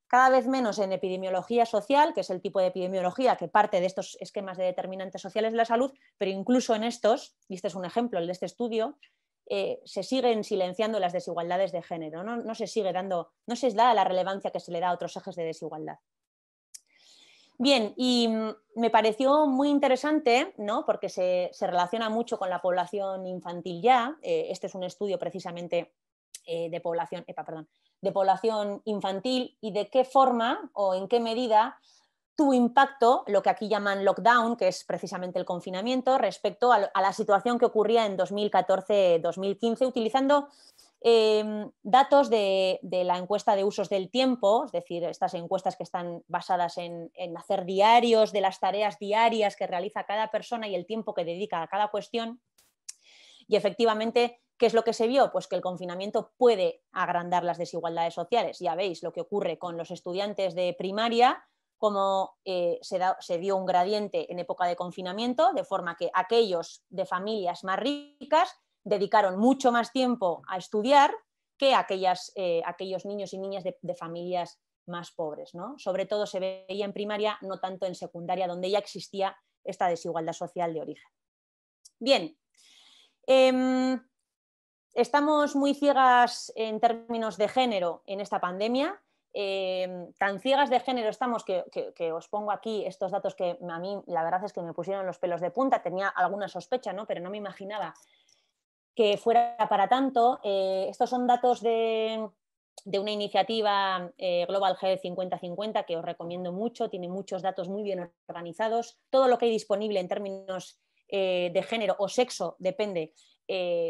cada vez menos en epidemiología social, que es el tipo de epidemiología que parte de estos esquemas de determinantes sociales de la salud, pero incluso en estos, y este es un ejemplo, el de este estudio, se siguen silenciando las desigualdades de género, no se sigue dando, no se da la relevancia que se le da a otros ejes de desigualdad. Bien, y me pareció muy interesante, ¿no? Porque se relaciona mucho con la población infantil ya. Este es un estudio precisamente de población infantil, y de qué forma o en qué medida tuvo impacto lo que aquí llaman lockdown, que es precisamente el confinamiento, respecto a la situación que ocurría en 2014-2015, utilizando datos de la encuesta de usos del tiempo, es decir, estas encuestas que están basadas en hacer diarios de las tareas diarias que realiza cada persona y el tiempo que dedica a cada cuestión. Y efectivamente, ¿qué es lo que se vio? Pues que el confinamiento puede agrandar las desigualdades sociales. Ya veis lo que ocurre con los estudiantes de primaria, como se dio un gradiente en época de confinamiento, de forma que aquellos de familias más ricas dedicaron mucho más tiempo a estudiar que aquellos niños y niñas de familias más pobres, ¿no? Sobre todo se veía en primaria, no tanto en secundaria, donde ya existía esta desigualdad social de origen. Bien, estamos muy ciegas en términos de género en esta pandemia. Tan ciegas de género estamos que os pongo aquí estos datos que a mí la verdad es que me pusieron los pelos de punta. Tenía alguna sospecha, ¿no? Pero no me imaginaba que fuera para tanto. Estos son datos de una iniciativa Global Health 50-50 que os recomiendo mucho, tiene muchos datos muy bien organizados. Todo lo que hay disponible en términos de género o sexo, depende,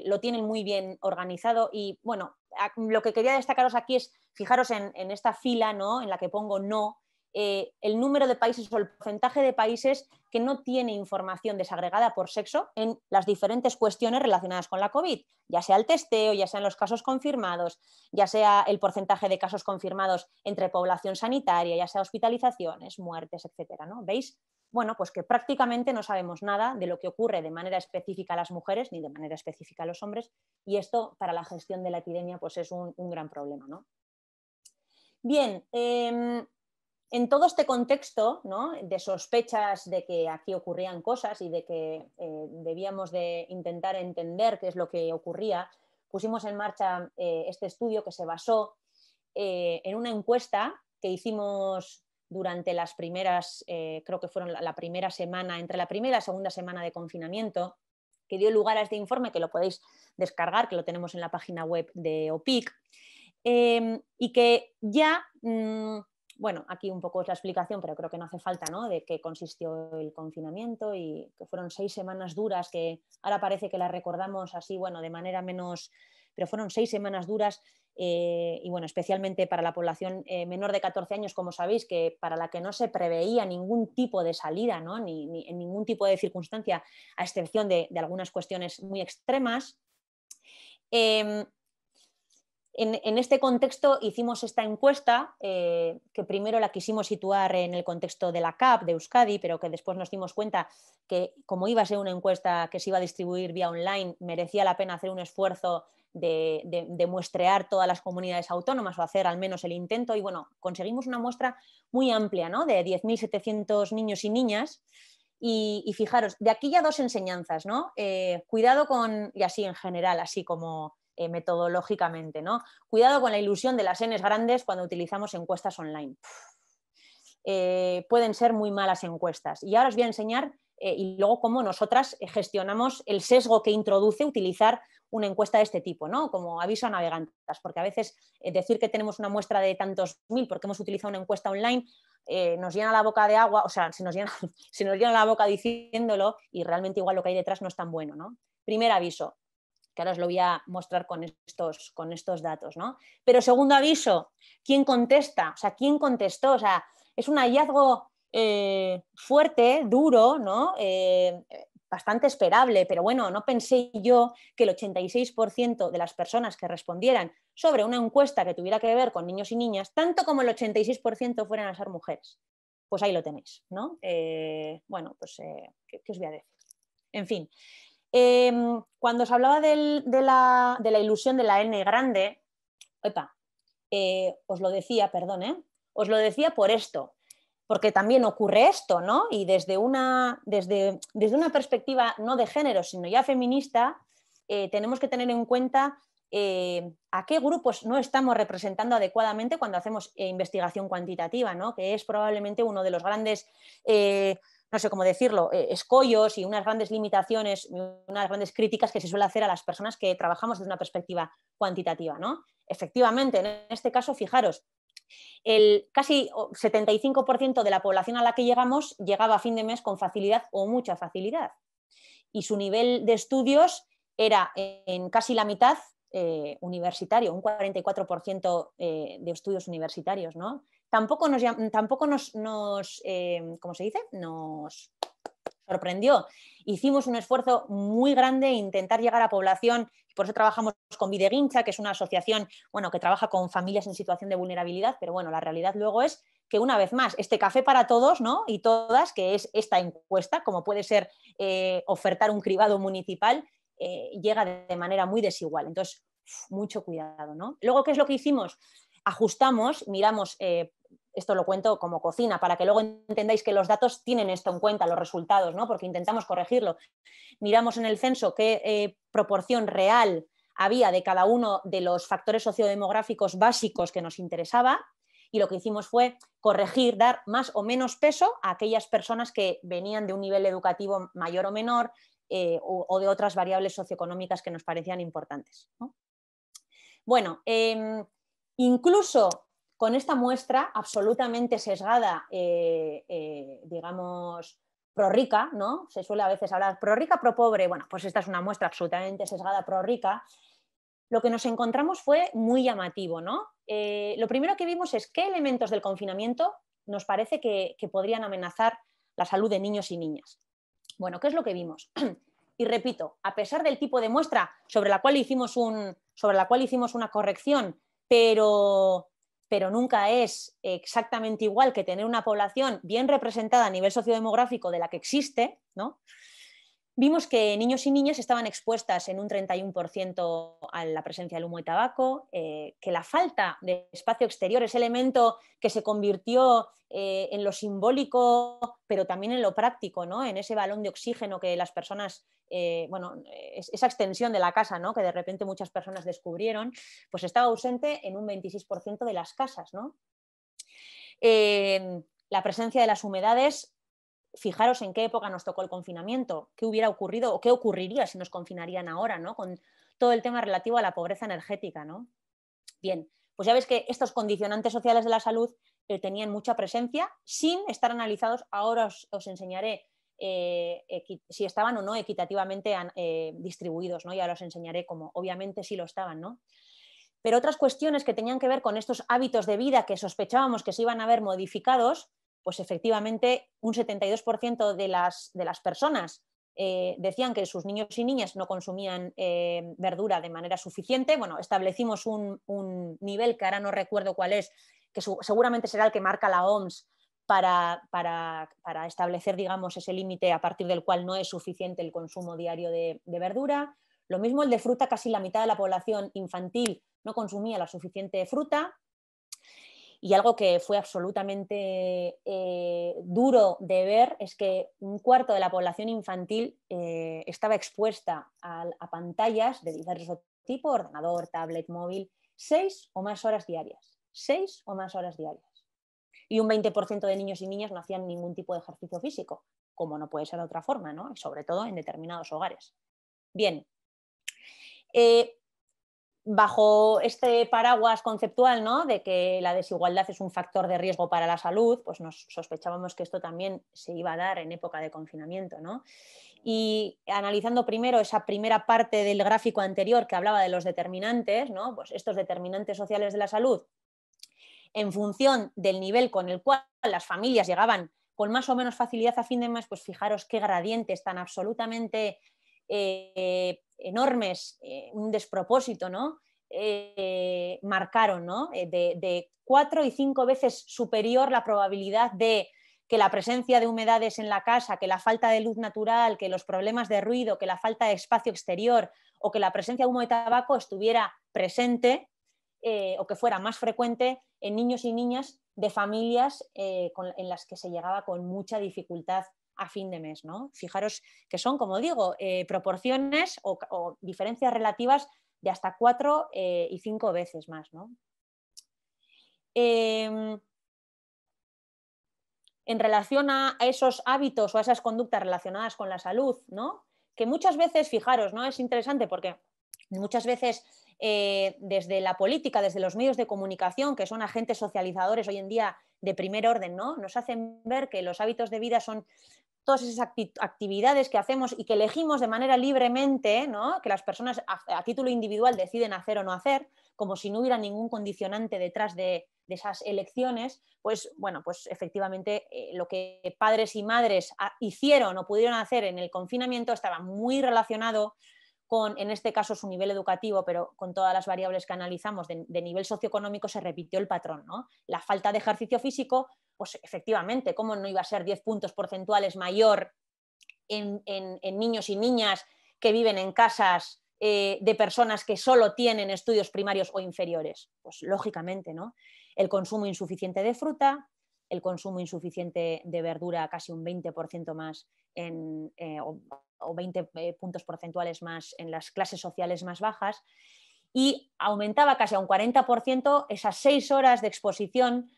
lo tienen muy bien organizado. Y bueno, lo que quería destacaros aquí es, fijaros en esta fila, ¿no?, en la que pongo no, el número de países o el porcentaje de países que no tiene información desagregada por sexo en las diferentes cuestiones relacionadas con la COVID, ya sea el testeo, ya sean los casos confirmados, ya sea el porcentaje de casos confirmados entre población sanitaria, ya sea hospitalizaciones, muertes, etcétera, ¿no? ¿Veis? Bueno, pues que prácticamente no sabemos nada de lo que ocurre de manera específica a las mujeres ni de manera específica a los hombres, y esto para la gestión de la epidemia pues es un gran problema, ¿no? Bien, en todo este contexto, ¿no?, de sospechas de que aquí ocurrían cosas y de que debíamos de intentar entender qué es lo que ocurría, pusimos en marcha este estudio que se basó en una encuesta que hicimos durante las primeras, creo que fueron la primera semana, entre la primera y la segunda semana de confinamiento, que dio lugar a este informe, que lo podéis descargar, que lo tenemos en la página web de OPIC, y que ya... bueno, aquí un poco es la explicación, pero creo que no hace falta, ¿no?, de qué consistió el confinamiento, y que fueron 6 semanas duras, que ahora parece que las recordamos así, bueno, de manera menos, pero fueron 6 semanas duras, y bueno, especialmente para la población menor de 14 años, como sabéis, que para la que no se preveía ningún tipo de salida, ¿no?, ni en ningún tipo de circunstancia, a excepción de algunas cuestiones muy extremas. En este contexto hicimos esta encuesta, que primero la quisimos situar en el contexto de la CAP de Euskadi, pero que después nos dimos cuenta que, como iba a ser una encuesta que se iba a distribuir vía online, merecía la pena hacer un esfuerzo de muestrear todas las comunidades autónomas, o hacer al menos el intento, y bueno, conseguimos una muestra muy amplia, ¿no?, de 10.700 niños y niñas. Y fijaros, de aquí ya 2 enseñanzas, ¿no? Cuidado con, y así en general, así como metodológicamente, ¿no? Cuidado con la ilusión de las Ns grandes cuando utilizamos encuestas online. Pueden ser muy malas encuestas. Y ahora os voy a enseñar y luego cómo nosotras gestionamos el sesgo que introduce utilizar una encuesta de este tipo, ¿no? Como aviso a navegantes, porque a veces decir que tenemos una muestra de tantos mil porque hemos utilizado una encuesta online nos llena la boca de agua, o sea, se nos llena la boca diciéndolo, y realmente igual lo que hay detrás no es tan bueno, ¿no? Primer aviso, que ahora os lo voy a mostrar con estos datos, ¿no? Pero segundo aviso, ¿quién contesta? O sea, ¿quién contestó? O sea, es un hallazgo fuerte, duro, ¿no? Bastante esperable, pero bueno, no pensé yo que el 86% de las personas que respondieran sobre una encuesta que tuviera que ver con niños y niñas, tanto como el 86% fueran a ser mujeres. Pues ahí lo tenéis, ¿no? Bueno, pues, ¿qué os voy a decir? En fin. Cuando os hablaba de la ilusión de la N grande, os lo decía, perdón, os lo decía por esto, porque también ocurre esto, ¿no? Y desde una perspectiva no de género, sino ya feminista, tenemos que tener en cuenta a qué grupos no estamos representando adecuadamente cuando hacemos investigación cuantitativa, ¿no? Que es probablemente uno de los grandes... no sé cómo decirlo, escollos y unas grandes limitaciones, unas grandes críticas que se suele hacer a las personas que trabajamos desde una perspectiva cuantitativa, ¿no? Efectivamente, en este caso, fijaros, el casi 75% de la población a la que llegamos llegaba a fin de mes con facilidad o mucha facilidad, y su nivel de estudios era en casi la mitad universitario, un 44% de estudios universitarios, ¿no? Tampoco nos ¿cómo se dice? Nos sorprendió. Hicimos un esfuerzo muy grande en intentar llegar a población, por eso trabajamos con Videguincha, que es una asociación, bueno, que trabaja con familias en situación de vulnerabilidad, pero bueno, la realidad luego es que una vez más, este café para todos, ¿no? Y todas, que es esta encuesta, como puede ser ofertar un cribado municipal, llega de manera muy desigual. Entonces, mucho cuidado, ¿no? Luego, ¿qué es lo que hicimos? Ajustamos, miramos, esto lo cuento como cocina, para que luego entendáis que los datos tienen esto en cuenta, los resultados, ¿no? Porque intentamos corregirlo. Miramos en el censo qué proporción real había de cada uno de los factores sociodemográficos básicos que nos interesaba, y lo que hicimos fue corregir, dar más o menos peso a aquellas personas que venían de un nivel educativo mayor o menor, o de otras variables socioeconómicas que nos parecían importantes, ¿no? Bueno, incluso con esta muestra absolutamente sesgada, digamos, pro-rica, ¿no? Se suele a veces hablar pro-rica, pro-pobre. Bueno, pues esta es una muestra absolutamente sesgada pro-rica. Lo que nos encontramos fue muy llamativo, ¿no? Lo primero que vimos es qué elementos del confinamiento nos parece que podrían amenazar la salud de niños y niñas. Bueno, ¿qué es lo que vimos? Y repito, a pesar del tipo de muestra sobre la cual hicimos una corrección, pero nunca es exactamente igual que tener una población bien representada a nivel sociodemográfico de la que existe, ¿no? Vimos que niños y niñas estaban expuestas en un 31% a la presencia del humo y tabaco, que la falta de espacio exterior, ese elemento que se convirtió en lo simbólico, pero también en lo práctico, ¿no? En ese balón de oxígeno que las personas, esa extensión de la casa, ¿no? Que de repente muchas personas descubrieron, pues estaba ausente en un 26% de las casas, ¿no? La presencia de las humedades. Fijaros en qué época nos tocó el confinamiento, qué hubiera ocurrido o qué ocurriría si nos confinarían ahora, ¿no? Con todo el tema relativo a la pobreza energética, ¿no? Bien, pues ya ves que estos condicionantes sociales de la salud tenían mucha presencia sin estar analizados. Ahora os enseñaré si estaban o no equitativamente distribuidos, ¿no? Y ahora os enseñaré cómo obviamente sí lo estaban, ¿no? Pero otras cuestiones que tenían que ver con estos hábitos de vida que sospechábamos que se iban a ver modificados, pues efectivamente un 72% de las personas decían que sus niños y niñas no consumían verdura de manera suficiente. Bueno, establecimos un nivel que ahora no recuerdo cuál es, que seguramente será el que marca la OMS para establecer, digamos, ese límite a partir del cual no es suficiente el consumo diario de verdura. Lo mismo el de fruta, casi la mitad de la población infantil no consumía la suficiente fruta. Y algo que fue absolutamente duro de ver es que un cuarto de la población infantil estaba expuesta a pantallas de diversos tipos, ordenador, tablet, móvil, 6 o más horas diarias. 6 o más horas diarias. Y un 20% de niños y niñas no hacían ningún tipo de ejercicio físico, como no puede ser de otra forma, ¿no? Y sobre todo en determinados hogares. Bien. Bajo este paraguas conceptual, ¿no? De que la desigualdad es un factor de riesgo para la salud, pues nos sospechábamos que esto también se iba a dar en época de confinamiento, ¿no? Y analizando primero esa primera parte del gráfico anterior que hablaba de los determinantes, ¿no? Pues estos determinantes sociales de la salud, en función del nivel con el cual las familias llegaban con más o menos facilidad a fin de mes, pues fijaros qué gradientes tan absolutamente enormes, un despropósito, ¿no? Marcaron, ¿no? De 4 y 5 veces superior la probabilidad de que la presencia de humedades en la casa, que la falta de luz natural, que los problemas de ruido, que la falta de espacio exterior o que la presencia de humo de tabaco estuviera presente o que fuera más frecuente en niños y niñas de familias en las que se llegaba con mucha dificultad a fin de mes, ¿no? Fijaros que son, como digo, proporciones o diferencias relativas de hasta 4 y 5 veces más, ¿no? En relación a esos hábitos o a esas conductas relacionadas con la salud, ¿no? Que muchas veces, fijaros, ¿no? Es interesante porque Muchas veces desde la política, desde los medios de comunicación, que son agentes socializadores hoy en día de primer orden, ¿no? Nos hacen ver que los hábitos de vida son todas esas actividades que hacemos y que elegimos de manera libremente, ¿no? Que las personas a título individual deciden hacer o no hacer, como si no hubiera ningún condicionante detrás de esas elecciones, pues bueno, pues efectivamente lo que padres y madres hicieron o pudieron hacer en el confinamiento estaba muy relacionado con, en este caso, su nivel educativo, pero con todas las variables que analizamos de nivel socioeconómico se repitió el patrón, ¿no? La falta de ejercicio físico, pues efectivamente, ¿cómo no iba a ser 10 puntos porcentuales mayor en niños y niñas que viven en casas de personas que solo tienen estudios primarios o inferiores? Pues lógicamente, ¿no? El consumo insuficiente de fruta, el consumo insuficiente de verdura, casi un 20% más o 20 puntos porcentuales más en las clases sociales más bajas, y aumentaba casi a un 40% esas 6 horas de exposición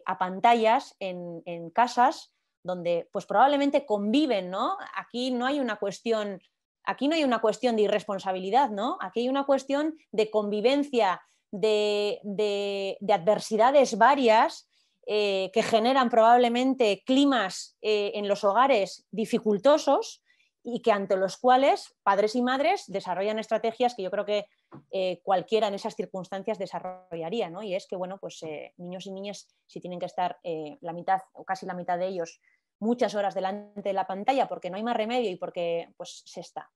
a pantallas en casas donde pues probablemente conviven, ¿no? Aquí no hay una cuestión de irresponsabilidad, ¿no? Aquí hay una cuestión de convivencia, de adversidades varias que generan probablemente climas en los hogares dificultosos y que ante los cuales padres y madres desarrollan estrategias que yo creo que cualquiera en esas circunstancias desarrollaría, ¿no? Y es que, bueno, pues niños y niñas, si tienen que estar la mitad o casi la mitad de ellos muchas horas delante de la pantalla porque no hay más remedio y porque pues se está.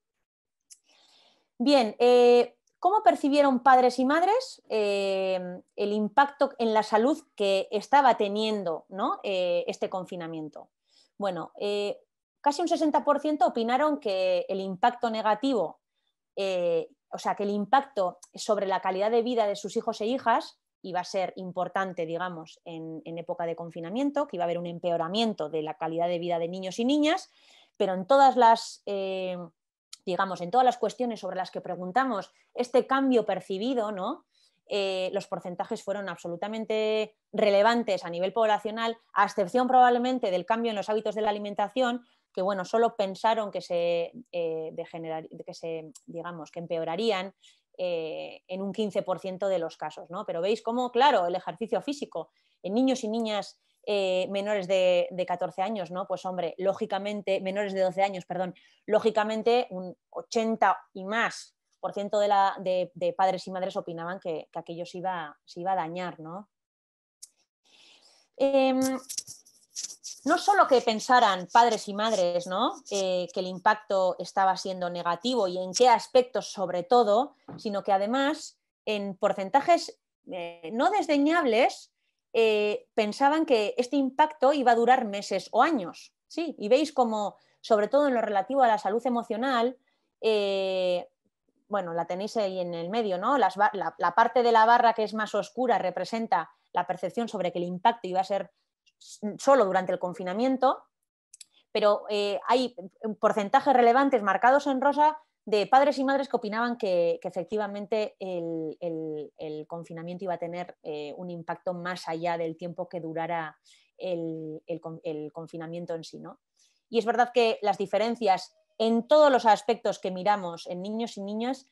Bien, ¿cómo percibieron padres y madres el impacto en la salud que estaba teniendo, ¿no? Este confinamiento? Bueno, casi un 60% opinaron que el impacto negativo, o sea, que el impacto sobre la calidad de vida de sus hijos e hijas iba a ser importante, digamos, en época de confinamiento, que iba a haber un empeoramiento de la calidad de vida de niños y niñas, pero en todas las, digamos, en todas las cuestiones sobre las que preguntamos este cambio percibido, ¿no? Los porcentajes fueron absolutamente relevantes a nivel poblacional, a excepción probablemente del cambio en los hábitos de la alimentación, que bueno, solo pensaron que digamos, que empeorarían en un 15% de los casos, ¿no? Pero veis cómo, claro, el ejercicio físico en niños y niñas menores de 14 años, ¿no? Pues hombre, lógicamente, menores de 12 años, perdón, lógicamente un 80 y más por ciento de padres y madres opinaban que aquello se iba a dañar, ¿no? No solo que pensaran padres y madres, ¿no? Que el impacto estaba siendo negativo y en qué aspectos sobre todo, sino que además en porcentajes no desdeñables pensaban que este impacto iba a durar meses o años. ¿Sí? Y veis como, sobre todo en lo relativo a la salud emocional, bueno, la tenéis ahí en el medio, ¿no? La parte de la barra que es más oscura representa la percepción sobre que el impacto iba a ser solo durante el confinamiento, pero hay porcentajes relevantes marcados en rosa de padres y madres que opinaban que efectivamente el confinamiento iba a tener un impacto más allá del tiempo que durara el confinamiento en sí, ¿no? Y es verdad que las diferencias en todos los aspectos que miramos en niños y niñas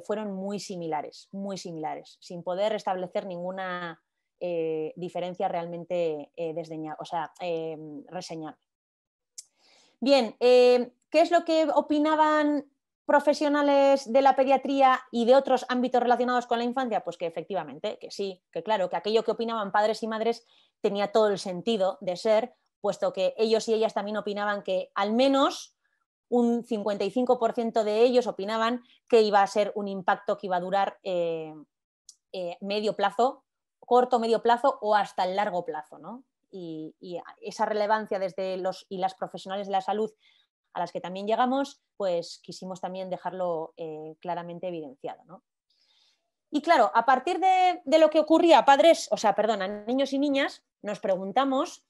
fueron muy similares, sin poder establecer ninguna diferencia realmente reseñable. Bien, ¿qué es lo que opinaban profesionales de la pediatría y de otros ámbitos relacionados con la infancia? Pues que efectivamente, que sí, que claro, que aquello que opinaban padres y madres tenía todo el sentido de ser, puesto que ellos y ellas también opinaban que al menos un 55% de ellos opinaban que iba a ser un impacto que iba a durar medio plazo, corto, medio plazo o hasta el largo plazo, ¿no? Y esa relevancia desde los y las profesionales de la salud a las que también llegamos, pues quisimos también dejarlo claramente evidenciado, ¿no? Y claro, a partir de lo que ocurría a niños y niñas, nos preguntamos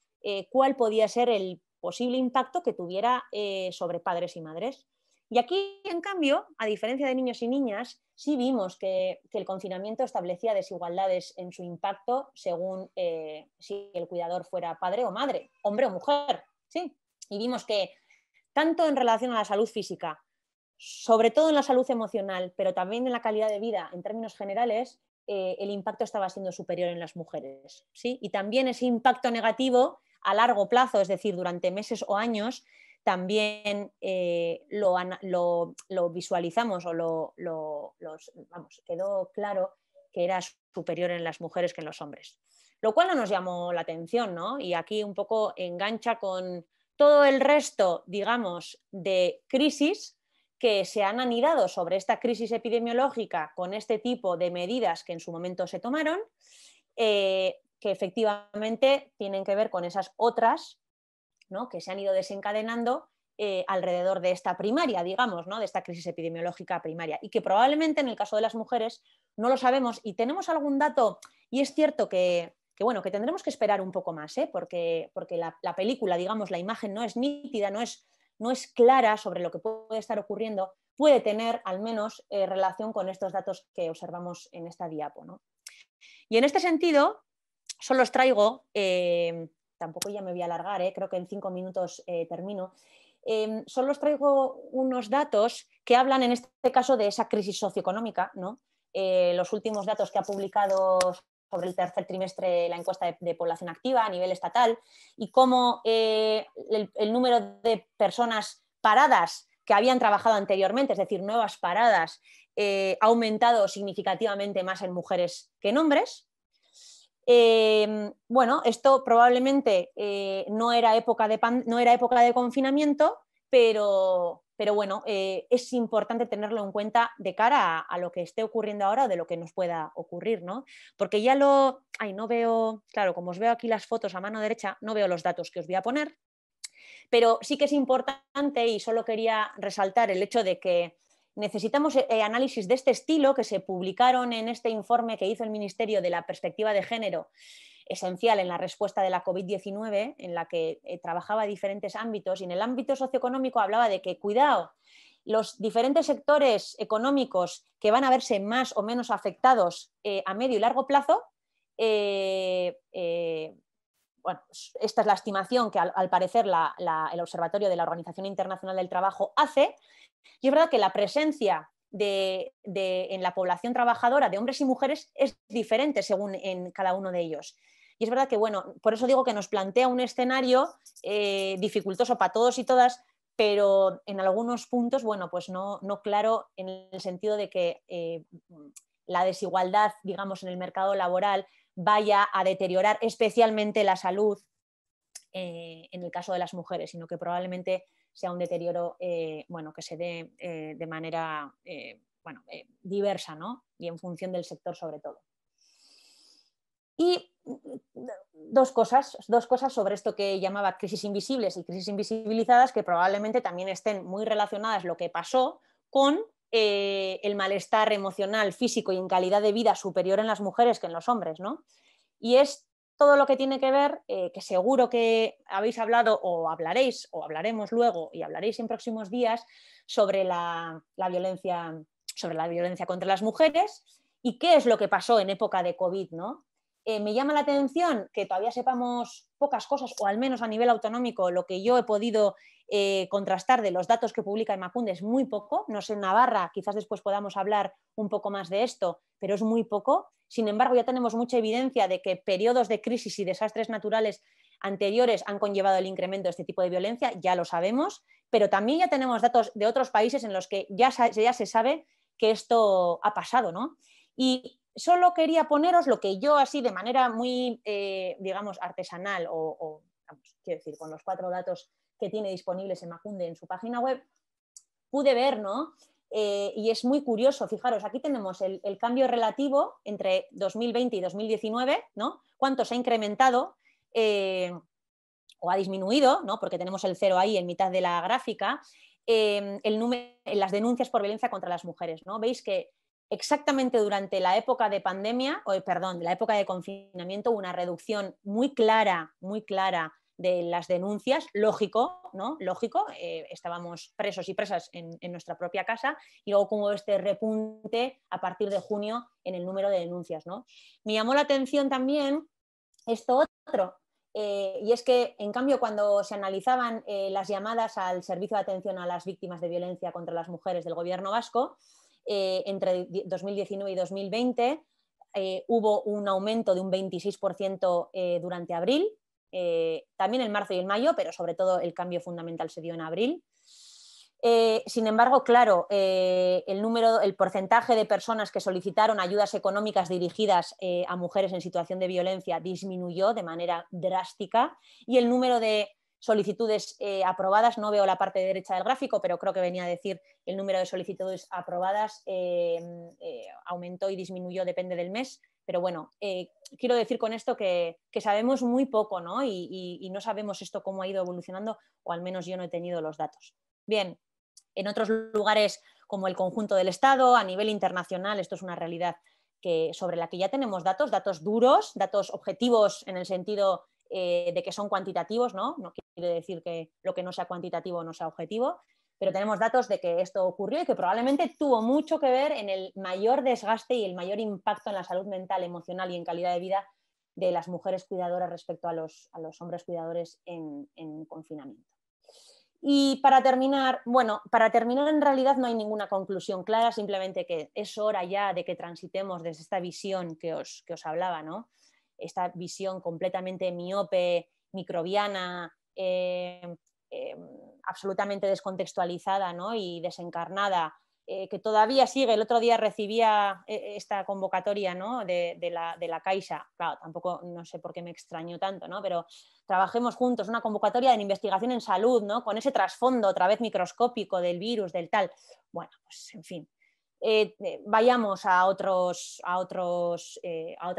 cuál podía ser el posible impacto que tuviera sobre padres y madres. Y aquí, en cambio, a diferencia de niños y niñas, sí vimos que el confinamiento establecía desigualdades en su impacto según si el cuidador fuera padre o madre, hombre o mujer. ¿Sí? Y vimos que tanto en relación a la salud física sobre todo en la salud emocional, pero también en la calidad de vida en términos generales, el impacto estaba siendo superior en las mujeres, ¿sí? Y también ese impacto negativo a largo plazo, es decir, durante meses o años, también lo visualizamos o quedó claro que era superior en las mujeres que en los hombres. Lo cual no nos llamó la atención, ¿no? Y aquí un poco engancha con todo el resto, digamos, de crisis que se han anidado sobre esta crisis epidemiológica con este tipo de medidas que en su momento se tomaron, que efectivamente tienen que ver con esas otras, ¿no?, que se han ido desencadenando alrededor de esta primaria, digamos, ¿no?, de esta crisis epidemiológica primaria, y que probablemente en el caso de las mujeres no lo sabemos y tenemos algún dato, y es cierto que tendremos que esperar un poco más, porque la película, digamos, la imagen no es nítida, no es clara sobre lo que puede estar ocurriendo, puede tener al menos relación con estos datos que observamos en esta diapo, ¿no? Y en este sentido, solo os traigo, tampoco ya me voy a alargar, creo que en 5 minutos termino, solo os traigo unos datos que hablan en este caso de esa crisis socioeconómica, ¿no? Los últimos datos que ha publicado sobre el tercer trimestre la encuesta de población activa a nivel estatal y cómo el número de personas paradas que habían trabajado anteriormente, es decir, nuevas paradas, ha aumentado significativamente más en mujeres que en hombres. Bueno, esto probablemente no era época de confinamiento, pero bueno, es importante tenerlo en cuenta de cara a lo que esté ocurriendo ahora o de lo que nos pueda ocurrir, ¿no? Porque ya no veo, claro, como os veo aquí las fotos a mano derecha, no veo los datos que os voy a poner, pero sí que es importante y solo quería resaltar el hecho de que necesitamos análisis de este estilo que se publicaron en este informe que hizo el Ministerio de la Perspectiva de Género, esencial en la respuesta de la COVID-19, en la que trabajaba diferentes ámbitos, y en el ámbito socioeconómico hablaba de que, cuidado, los diferentes sectores económicos que van a verse más o menos afectados a medio y largo plazo, bueno, esta es la estimación que al parecer el Observatorio de la Organización Internacional del Trabajo hace, y es verdad que la presencia en la población trabajadora de hombres y mujeres es diferente según en cada uno de ellos. Y es verdad que, bueno, por eso digo que nos plantea un escenario dificultoso para todos y todas, pero en algunos puntos, bueno, pues no claro, en el sentido de que la desigualdad, digamos, en el mercado laboral vaya a deteriorar especialmente la salud en el caso de las mujeres, sino que probablemente sea un deterioro bueno, que se dé de manera diversa, ¿no? Y en función del sector sobre todo. Y dos cosas sobre esto que llamaba crisis invisibles y crisis invisibilizadas, que probablemente también estén muy relacionadas lo que pasó con el malestar emocional, físico y en calidad de vida superior en las mujeres que en los hombres, ¿no? Y es todo lo que tiene que ver, que seguro que habéis hablado o hablaréis o hablaremos luego y hablaréis en próximos días sobre la violencia contra las mujeres y qué es lo que pasó en época de COVID, ¿no? Me llama la atención que todavía sepamos pocas cosas, o al menos a nivel autonómico, lo que yo he podido contrastar de los datos que publica Emakunde es muy poco. No sé, en Navarra quizás después podamos hablar un poco más de esto, pero es muy poco. Sin embargo, ya tenemos mucha evidencia de que periodos de crisis y desastres naturales anteriores han conllevado el incremento de este tipo de violencia, ya lo sabemos, pero también ya tenemos datos de otros países en los que ya se sabe que esto ha pasado, ¿no? Y solo quería poneros lo que yo así de manera muy, digamos, artesanal vamos, quiero decir, con los 4 datos que tiene disponibles Emakunde en su página web, pude ver, ¿no? Y es muy curioso, fijaros, aquí tenemos el cambio relativo entre 2020 y 2019, ¿no? Cuánto se ha incrementado o ha disminuido, ¿no? Porque tenemos el 0 ahí en mitad de la gráfica, las denuncias por violencia contra las mujeres, ¿no? Veis que exactamente durante la época de pandemia, la época de confinamiento, hubo una reducción muy clara de las denuncias, lógico, ¿no? Lógico, estábamos presos y presas en nuestra propia casa, y luego como este repunte a partir de junio en el número de denuncias, ¿no? Me llamó la atención también esto otro, y es que, en cambio, cuando se analizaban las llamadas al Servicio de Atención a las Víctimas de Violencia contra las Mujeres del Gobierno vasco, entre 2019 y 2020 hubo un aumento de un 26% durante abril, también en marzo y en mayo, pero sobre todo el cambio fundamental se dio en abril. Sin embargo, claro, el porcentaje de personas que solicitaron ayudas económicas dirigidas a mujeres en situación de violencia disminuyó de manera drástica y el número de solicitudes aprobadas, no veo la parte derecha del gráfico, pero creo que venía a decir el número de solicitudes aprobadas aumentó y disminuyó, depende del mes. Pero bueno, quiero decir con esto que sabemos muy poco, ¿no? Y no sabemos esto cómo ha ido evolucionando, o al menos yo no he tenido los datos. Bien, en otros lugares como el conjunto del Estado, a nivel internacional, esto es una realidad sobre la que ya tenemos datos duros, datos objetivos en el sentido de que son cuantitativos, ¿no? No quiere decir que lo que no sea cuantitativo no sea objetivo, pero tenemos datos de que esto ocurrió y que probablemente tuvo mucho que ver en el mayor desgaste y el mayor impacto en la salud mental, emocional y en calidad de vida de las mujeres cuidadoras respecto a los hombres cuidadores en confinamiento. Y para terminar en realidad no hay ninguna conclusión clara, simplemente que es hora ya de que transitemos desde esta visión que os hablaba, ¿no? Esta visión completamente miope, microbiana, absolutamente descontextualizada, ¿no? Y desencarnada, que todavía sigue. El otro día recibía esta convocatoria, ¿no? de la Caixa, claro, tampoco no sé por qué me extrañó tanto, ¿no? Pero trabajemos juntos, una convocatoria de investigación en salud, ¿no? Con ese trasfondo otra vez microscópico del virus, del tal. Bueno, pues en fin. Vayamos a otras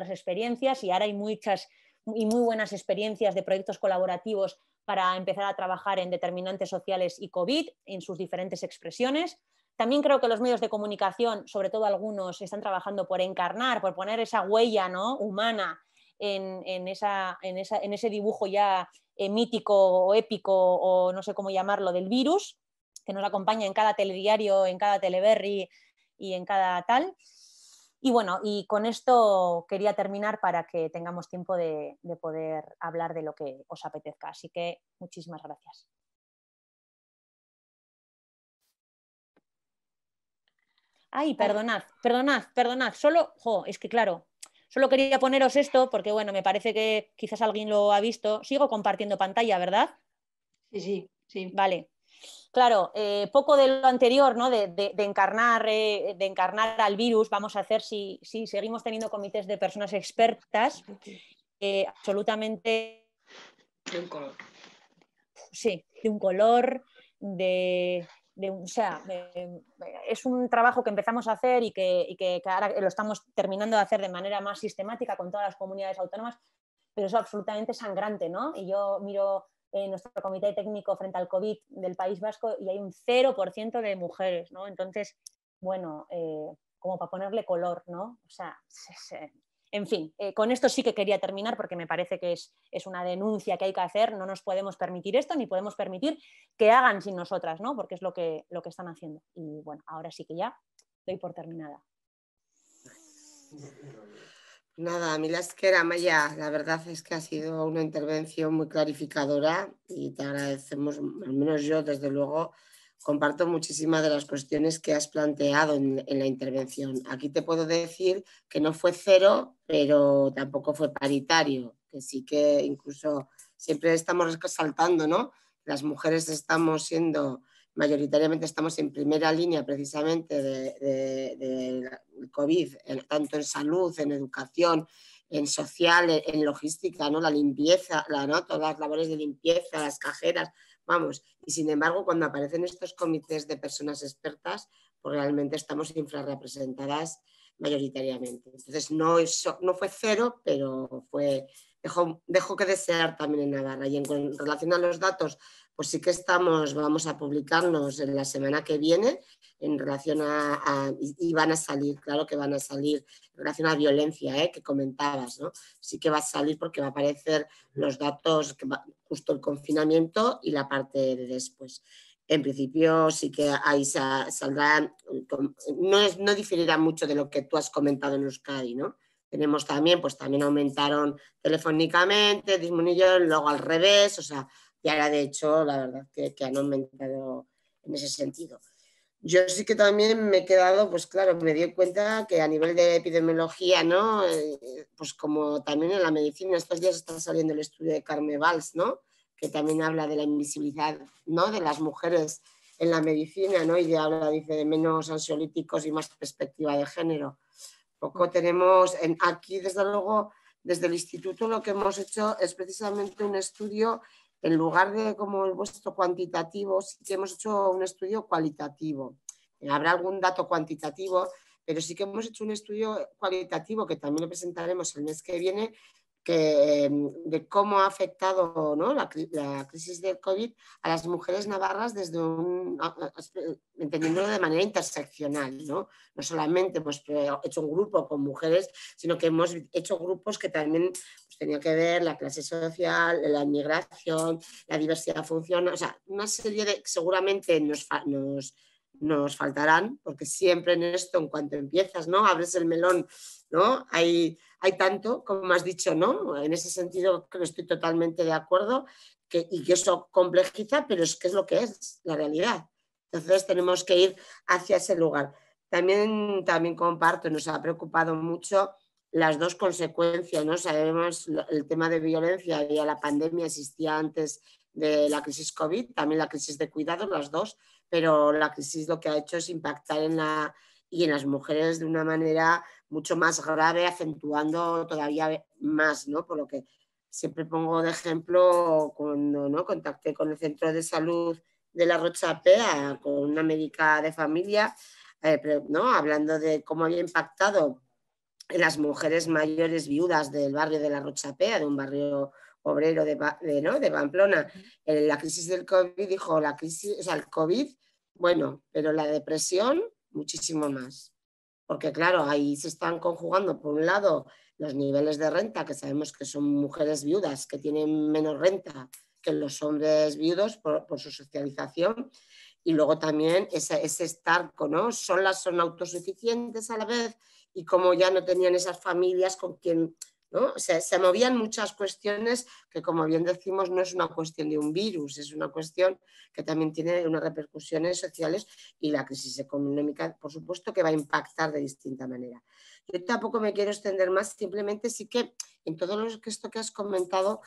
experiencias, y ahora hay muchas y muy buenas experiencias de proyectos colaborativos para empezar a trabajar en determinantes sociales y COVID en sus diferentes expresiones. También creo que los medios de comunicación, sobre todo algunos, están trabajando por encarnar, por poner esa huella, ¿no? humana en ese dibujo ya mítico o épico, o no sé cómo llamarlo, del virus, que nos acompaña en cada telediario, en cada teleberry y en cada tal. Y bueno, y con esto quería terminar para que tengamos tiempo de poder hablar de lo que os apetezca. Así que muchísimas gracias. Ay, perdonad. Solo, es que claro, solo quería poneros esto porque, bueno, me parece que quizás alguien lo ha visto. Sigo compartiendo pantalla, ¿verdad? Sí. Vale. Claro, poco de lo anterior, ¿no? de encarnar al virus, vamos a hacer si seguimos teniendo comités de personas expertas, absolutamente de un color. Sí, de un color, o sea, es un trabajo que empezamos a hacer y que ahora lo estamos terminando de hacer de manera más sistemática con todas las comunidades autónomas, pero es absolutamente sangrante, ¿no? Y yo miro nuestro comité técnico frente al COVID del País Vasco y hay un 0% de mujeres, ¿no? Entonces, bueno, como para ponerle color, ¿no? O sea, en fin, con esto sí que quería terminar porque me parece que es una denuncia que hay que hacer. No nos podemos permitir esto, ni podemos permitir que hagan sin nosotras, ¿no? Porque es lo que están haciendo. Y bueno, ahora sí que ya doy por terminada. Nada, mil esker, Amaia, la verdad es que ha sido una intervención muy clarificadora y te agradecemos, al menos yo desde luego comparto muchísimas de las cuestiones que has planteado en la intervención. Aquí te puedo decir que no fue cero, pero tampoco fue paritario, que sí que incluso siempre estamos resaltando, ¿no? Las mujeres mayoritariamente estamos en primera línea precisamente del COVID, tanto en salud, en educación, en social, en logística, ¿no? La limpieza, ¿no? Todas las labores de limpieza, las cajeras, vamos. Y sin embargo, cuando aparecen estos comités de personas expertas, pues realmente estamos infrarrepresentadas mayoritariamente. Entonces no fue cero, pero dejó que desear también en Navarra. Y en relación a los datos, pues sí que vamos a publicarnos en la semana que viene en relación y van a salir, claro que van a salir en relación a violencia, que comentabas, ¿no? Sí que va a salir porque va a aparecer los datos, justo el confinamiento y la parte de después. En principio sí que ahí saldrá, no diferirá mucho de lo que tú has comentado en Euskadi, ¿no? tenemos también, pues también aumentaron telefónicamente, disminuyeron, luego al revés, o sea, y ahora de hecho la verdad que han aumentado en ese sentido. Yo sí que también me he quedado, pues claro, me di cuenta que a nivel de epidemiología, ¿no? Pues como también en la medicina, estos días está saliendo el estudio de Carme Valls, ¿no? Que también habla de la invisibilidad, ¿no? De las mujeres en la medicina, ¿no? Y habla, dice, de menos ansiolíticos y más perspectiva de género. Poco tenemos, aquí desde luego, desde el instituto lo que hemos hecho es precisamente un estudio, en lugar de como el vuestro cuantitativo, sí que hemos hecho un estudio cualitativo. Habrá algún dato cuantitativo, pero sí que hemos hecho un estudio cualitativo que también lo presentaremos el mes que viene, de cómo ha afectado, ¿no? la crisis del COVID a las mujeres navarras desde entendiéndolo de manera interseccional, ¿no? No solamente hemos hecho un grupo con mujeres, sino que hemos hecho grupos que también pues, tenían que ver la clase social, la inmigración, la diversidad funcional, o sea, una serie de seguramente nos faltarán, porque siempre en esto, en cuanto empiezas, ¿no? Abres el melón, ¿no? Hay tanto, como has dicho, ¿no? En ese sentido creo que estoy totalmente de acuerdo y que eso complejiza, pero es que es lo que es la realidad. Entonces tenemos que ir hacia ese lugar. También comparto, nos ha preocupado mucho las dos consecuencias, ¿no? Sabemos el tema de violencia y a la pandemia existía antes de la crisis COVID, también la crisis de cuidados, las dos, pero la crisis lo que ha hecho es impactar en las mujeres de una manera mucho más grave, acentuando todavía más, ¿no? Por lo que siempre pongo de ejemplo cuando, ¿no? Contacté con el centro de salud de la Rocha-Pea, con una médica de familia, ¿no? Hablando de cómo había impactado en las mujeres mayores viudas del barrio de la Rocha-Pea, de un barrio obrero ¿no? de Pamplona. En la crisis del COVID dijo, la crisis, o sea, el COVID, bueno, pero la depresión, muchísimo más. Porque claro, ahí se están conjugando, por un lado, los niveles de renta, que sabemos que son mujeres viudas que tienen menos renta que los hombres viudos por su socialización, y luego también ese estar, ¿no? Solas, son autosuficientes a la vez, y como ya no tenían esas familias con quien, ¿no? O sea, se movían muchas cuestiones que, como bien decimos, no es una cuestión de un virus, es una cuestión que también tiene unas repercusiones sociales, y la crisis económica, por supuesto, que va a impactar de distinta manera. Yo tampoco me quiero extender más, simplemente sí que en todo esto que has comentado,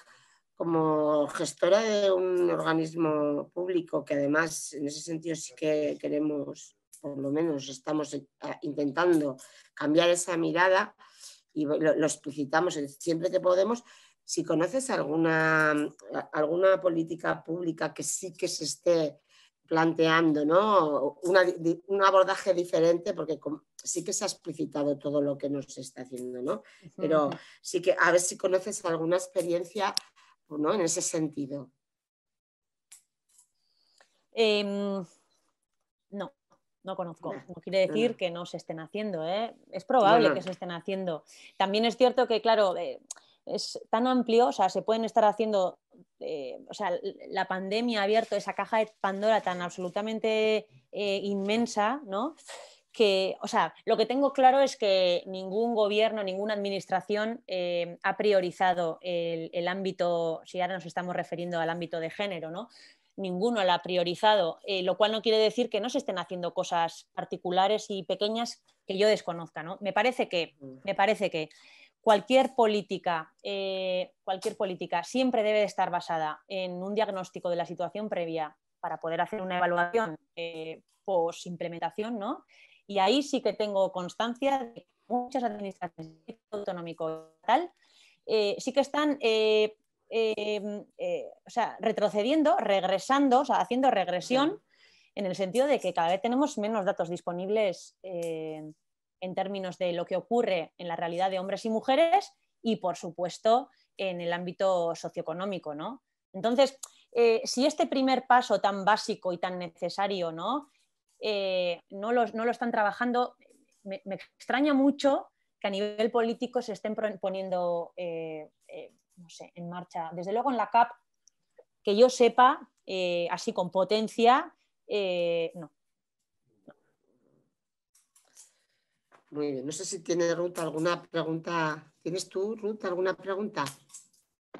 como gestora de un organismo público, que además en ese sentido sí que queremos, por lo menos estamos intentando cambiar esa mirada y lo explicitamos siempre que podemos. Si conoces alguna política pública que sí que se esté planteando, ¿no? Un abordaje diferente, porque sí que se ha explicitado todo lo que nos está haciendo, ¿no? Pero sí que a ver si conoces alguna experiencia, ¿no? En ese sentido. No conozco. No quiere decir que no se estén haciendo, ¿eh? Es probable que se estén haciendo. También es cierto que, claro, es tan amplio, o sea, se pueden estar haciendo, o sea, la pandemia ha abierto esa caja de Pandora tan absolutamente inmensa, ¿no? Que, o sea, lo que tengo claro es que ningún gobierno, ninguna administración ha priorizado el ámbito, si ahora nos estamos refiriendo al ámbito de género, ¿no? Ninguno la ha priorizado, lo cual no quiere decir que no se estén haciendo cosas particulares y pequeñas que yo desconozca, ¿no? Me parece que cualquier política siempre debe de estar basada en un diagnóstico de la situación previa para poder hacer una evaluación post implementación, ¿no? Y ahí sí que tengo constancia de que muchas administraciones autonómicas sí que están o sea, retrocediendo, regresando, o sea, haciendo regresión, en el sentido de que cada vez tenemos menos datos disponibles en términos de lo que ocurre en la realidad de hombres y mujeres y, por supuesto, en el ámbito socioeconómico, ¿no? Entonces, si este primer paso tan básico y tan necesario, ¿no? No lo están trabajando, me extraña mucho que a nivel político se estén poniendo no sé, en marcha. Desde luego en la CAP, que yo sepa, así con potencia, no. Muy bien. No sé si tiene Ruth alguna pregunta. ¿Tienes tú, Ruth, alguna pregunta?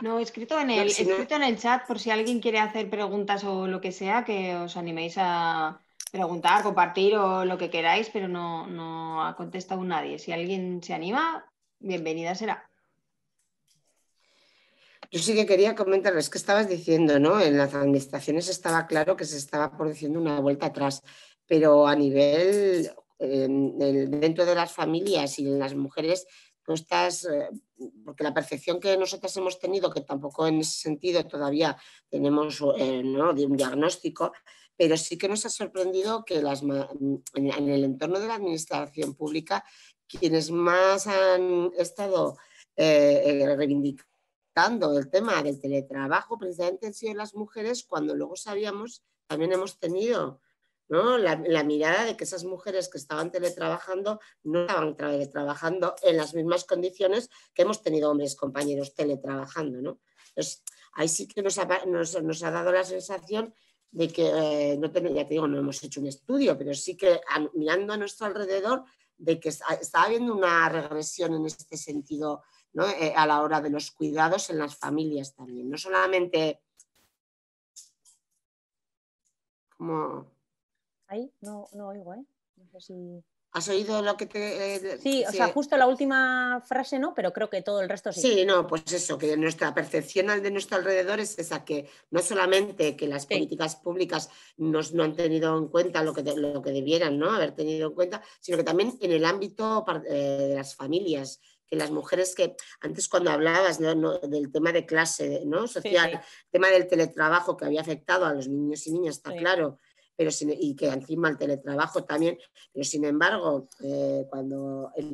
No, escrito en No, el, si no, escrito en el chat por si alguien quiere hacer preguntas o lo que sea, que os animéis a preguntar, compartir o lo que queráis, pero no ha contestado nadie. Si alguien se anima, bienvenida será. yo sí que quería comentarles que estabas diciendo, ¿no? En las administraciones estaba claro que se estaba produciendo una vuelta atrás, pero a nivel dentro de las familias y en las mujeres, tú estás, porque la percepción que nosotras hemos tenido, que tampoco en ese sentido todavía tenemos ¿no? de un diagnóstico, pero sí que nos ha sorprendido que en el entorno de la administración pública, quienes más han estado reivindicando el tema del teletrabajo, precisamente han sido las mujeres, cuando luego sabíamos, también hemos tenido, ¿no? La mirada de que esas mujeres que estaban teletrabajando no estaban teletrabajando en las mismas condiciones que hemos tenido hombres compañeros teletrabajando, ¿no? Entonces, ahí sí que nos ha dado la sensación de que, no ya te digo, no hemos hecho un estudio, pero sí que mirando a nuestro alrededor, de que está habiendo una regresión en este sentido, ¿no? A la hora de los cuidados en las familias también, no solamente como... Ahí no oigo, ¿eh? No sé si... ¿Has oído lo que te...? Sí, o sea, justo la última frase no, pero creo que todo el resto sí. Sí, no, pues eso, que nuestra percepción de nuestro alrededor es esa, que no solamente que las políticas públicas no han tenido en cuenta lo que debieran, ¿no? Haber tenido en cuenta, sino que también en el ámbito de las familias, que las mujeres que antes cuando hablabas, ¿no? Del tema de clase, ¿no? social, el tema del teletrabajo que había afectado a los niños y niñas, está claro, pero y que encima el teletrabajo también, pero sin embargo,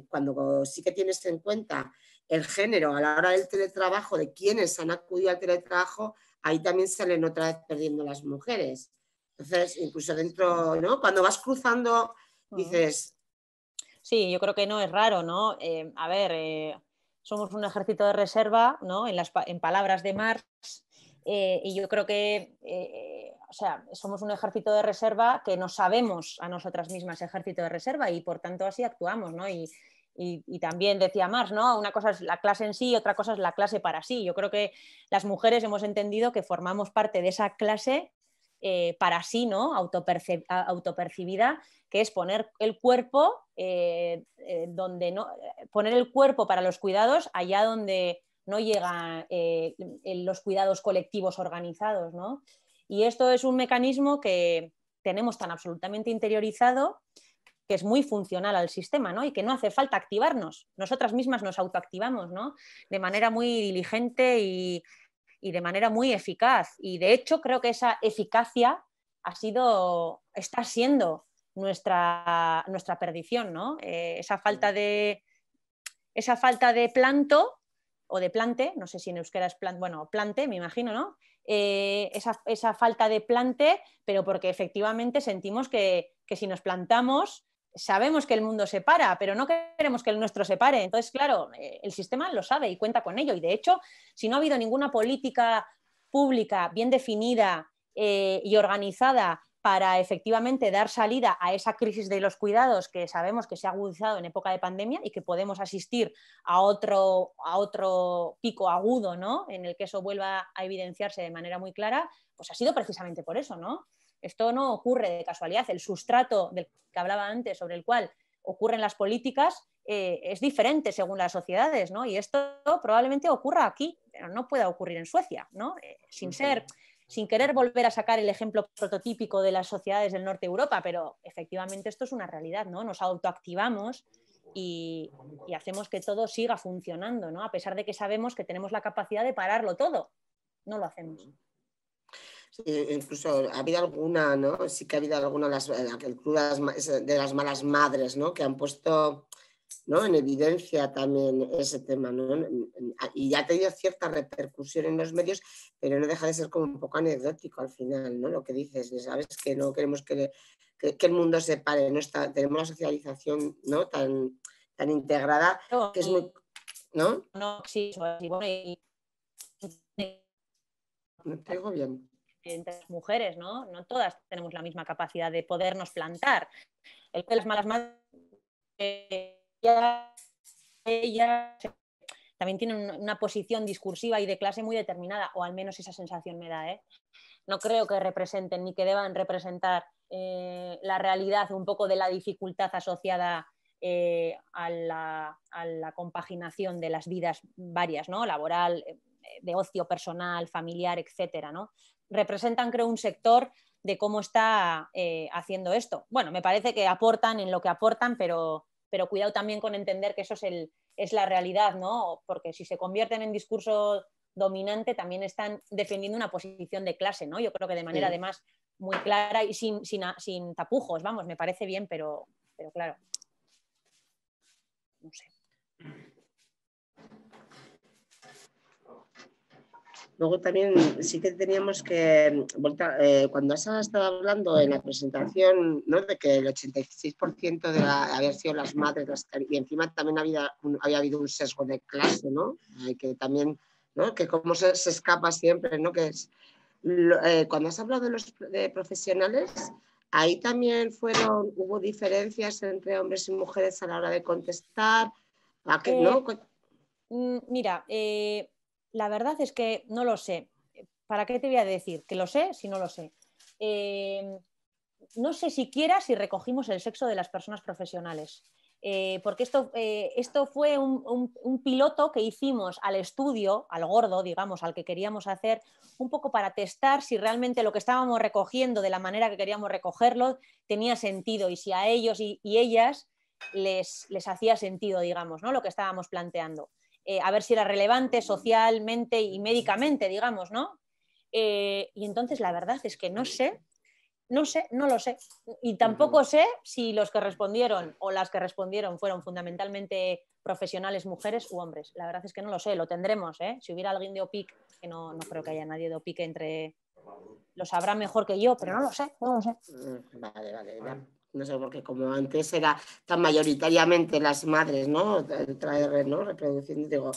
cuando sí que tienes en cuenta el género a la hora del teletrabajo, de quienes han acudido al teletrabajo, ahí también salen otra vez perdiendo las mujeres. Entonces, incluso dentro, ¿no? Cuando vas cruzando, dices... Sí, yo creo que no es raro, ¿no? A ver, somos un ejército de reserva, ¿no? En palabras de Marx, y yo creo que, o sea, somos un ejército de reserva que nos sabemos a nosotras mismas ejército de reserva y por tanto así actuamos, ¿no? Y también decía Marx, ¿no? Una cosa es la clase en sí, otra cosa es la clase para sí. Yo creo que las mujeres hemos entendido que formamos parte de esa clase para sí, ¿no? Autopercibida, que es poner el cuerpo donde no, poner el cuerpo para los cuidados allá donde no llegan los cuidados colectivos organizados, ¿no? Y esto es un mecanismo que tenemos tan absolutamente interiorizado que es muy funcional al sistema, ¿no? Y que no hace falta activarnos. Nosotras mismas nos autoactivamos, ¿no? De manera muy diligente y de manera muy eficaz. Y de hecho creo que esa eficacia está siendo nuestra perdición, ¿no? Esa falta de planto o de plante, no sé si en euskera es plante, me imagino, ¿no? Esa falta de plante, pero porque efectivamente sentimos que si nos plantamos sabemos que el mundo se para, pero no queremos que el nuestro se pare. Entonces, claro, el sistema lo sabe y cuenta con ello. Y de hecho, si no ha habido ninguna política pública bien definida y organizada para efectivamente dar salida a esa crisis de los cuidados que sabemos que se ha agudizado en época de pandemia y que podemos asistir a otro pico agudo, ¿no? En el que eso vuelva a evidenciarse de manera muy clara, pues ha sido precisamente por eso, ¿no? Esto no ocurre de casualidad. El sustrato del que hablaba antes, sobre el cual ocurren las políticas, es diferente según las sociedades, ¿no? Y esto probablemente ocurra aquí, pero no pueda ocurrir en Suecia, ¿no? Sin querer volver a sacar el ejemplo prototípico de las sociedades del norte de Europa, pero efectivamente esto es una realidad, ¿no? Nos autoactivamos y hacemos que todo siga funcionando, ¿no? A pesar de que sabemos que tenemos la capacidad de pararlo todo, no lo hacemos. Sí, incluso ha habido alguna, ¿no? Sí que ha habido alguna, el club de las malas madres, ¿no? Que han puesto, ¿no? En evidencia también ese tema, ¿no? Y ya ha tenido cierta repercusión en los medios, pero no deja de ser como un poco anecdótico al final, ¿no? Lo que dices, sabes que no queremos que el mundo se pare, ¿no? Tenemos la socialización, ¿no? tan integrada que es muy... ¿No? No, sí, No te oigo bien. Entre las mujeres, ¿no? No todas tenemos la misma capacidad de podernos plantar. El de las malas madres ellas también tienen una posición discursiva y de clase muy determinada, o al menos esa sensación me da, ¿eh? No creo que representen ni que deban representar la realidad un poco de la dificultad asociada a la compaginación de las vidas varias, ¿no? Laboral, de ocio personal, familiar, etcétera, ¿no? Representan, creo, un sector de cómo está haciendo esto. Bueno, me parece que aportan en lo que aportan, pero cuidado también con entender que eso es la realidad, ¿no? Porque si se convierten en discurso dominante, también están defendiendo una posición de clase, ¿no? Yo creo que de manera además muy clara y sin tapujos, vamos, me parece bien, pero claro, no sé. Luego también sí que teníamos que, cuando has estado hablando en la presentación, ¿no?, de que el 86% de habían sido las madres, y encima también había habido un sesgo de clase, ¿no? Que también, ¿no?, que cómo se escapa siempre, ¿no? Que es, cuando has hablado de profesionales, ahí también hubo diferencias entre hombres y mujeres a la hora de contestar, ¿no? Mira, la verdad es que no lo sé. ¿Para qué te voy a decir? ¿Que lo sé? Si no lo sé. No sé siquiera si recogimos el sexo de las personas profesionales. Porque esto fue un piloto que hicimos al estudio, al gordo, digamos, al que queríamos hacer, un poco para testar si realmente lo que estábamos recogiendo de la manera que queríamos recogerlo tenía sentido y si a ellos y ellas les hacía sentido, digamos, ¿no?, lo que estábamos planteando. A ver si era relevante socialmente y médicamente, digamos, ¿no? Y entonces la verdad es que no lo sé. Y tampoco sé si los que respondieron o las que respondieron fueron fundamentalmente profesionales, mujeres u hombres. La verdad es que no lo sé, lo tendremos, ¿eh? Si hubiera alguien de OPIC, que no creo que haya nadie de OPIC entre... Lo sabrá mejor que yo, pero no lo sé. Vale, ya. No sé, porque como antes era tan mayoritariamente las madres, ¿no?, ¿no?, reproduciendo, digo,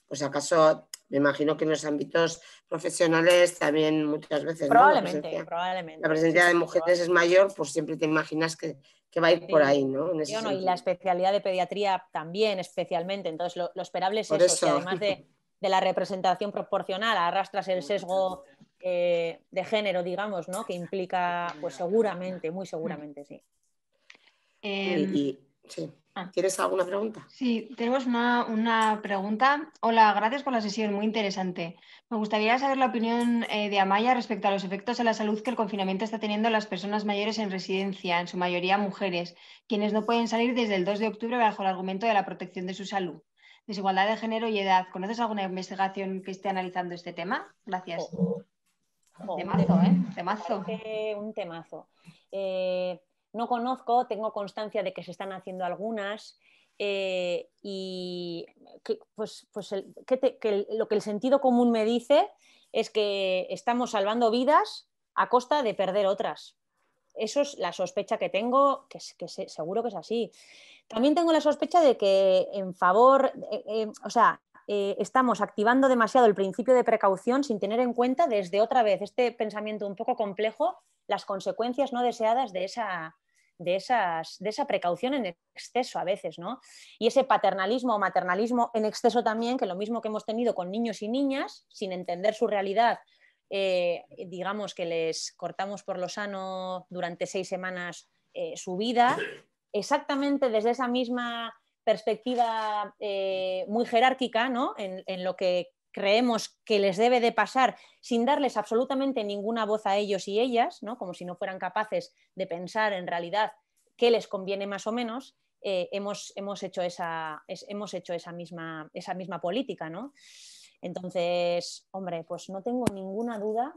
pues acaso, me imagino que en los ámbitos profesionales también muchas veces, probablemente, ¿no?, probablemente. La presencia de mujeres es mayor, pues siempre te imaginas que va a ir por ahí, ¿no? En ese y la especialidad de pediatría también, especialmente. Entonces, lo esperable es por eso. Si además de la representación proporcional arrastras el sesgo de género, digamos, ¿no?, que implica, pues seguramente, muy seguramente, sí. Sí. ¿Tienes alguna pregunta? Sí, tenemos una pregunta. Hola, gracias por la sesión, muy interesante. Me gustaría saber la opinión de Amaya respecto a los efectos en la salud que el confinamiento está teniendo en las personas mayores en residencia, en su mayoría mujeres, quienes no pueden salir desde el 2 de octubre bajo el argumento de la protección de su salud. Desigualdad de género y edad. ¿Conoces alguna investigación que esté analizando este tema? Gracias. Temazo, ¿eh? Temazo. Un temazo. No conozco, tengo constancia de que se están haciendo algunas y lo que el sentido común me dice es que estamos salvando vidas a costa de perder otras. Eso es la sospecha que tengo, que seguro que es así. También tengo la sospecha de que en favor, estamos activando demasiado el principio de precaución sin tener en cuenta desde otra vez este pensamiento un poco complejo, las consecuencias no deseadas de esa precaución en exceso a veces, ¿no? Y ese paternalismo o maternalismo en exceso también, que lo mismo que hemos tenido con niños y niñas, sin entender su realidad, digamos que les cortamos por lo sano durante 6 semanas su vida, exactamente desde esa misma perspectiva muy jerárquica, ¿no?, en lo que creemos que les debe de pasar sin darles absolutamente ninguna voz a ellos y ellas, ¿no?, como si no fueran capaces de pensar en realidad qué les conviene más o menos, hemos hecho esa misma política, ¿no? Entonces, hombre, pues no tengo ninguna duda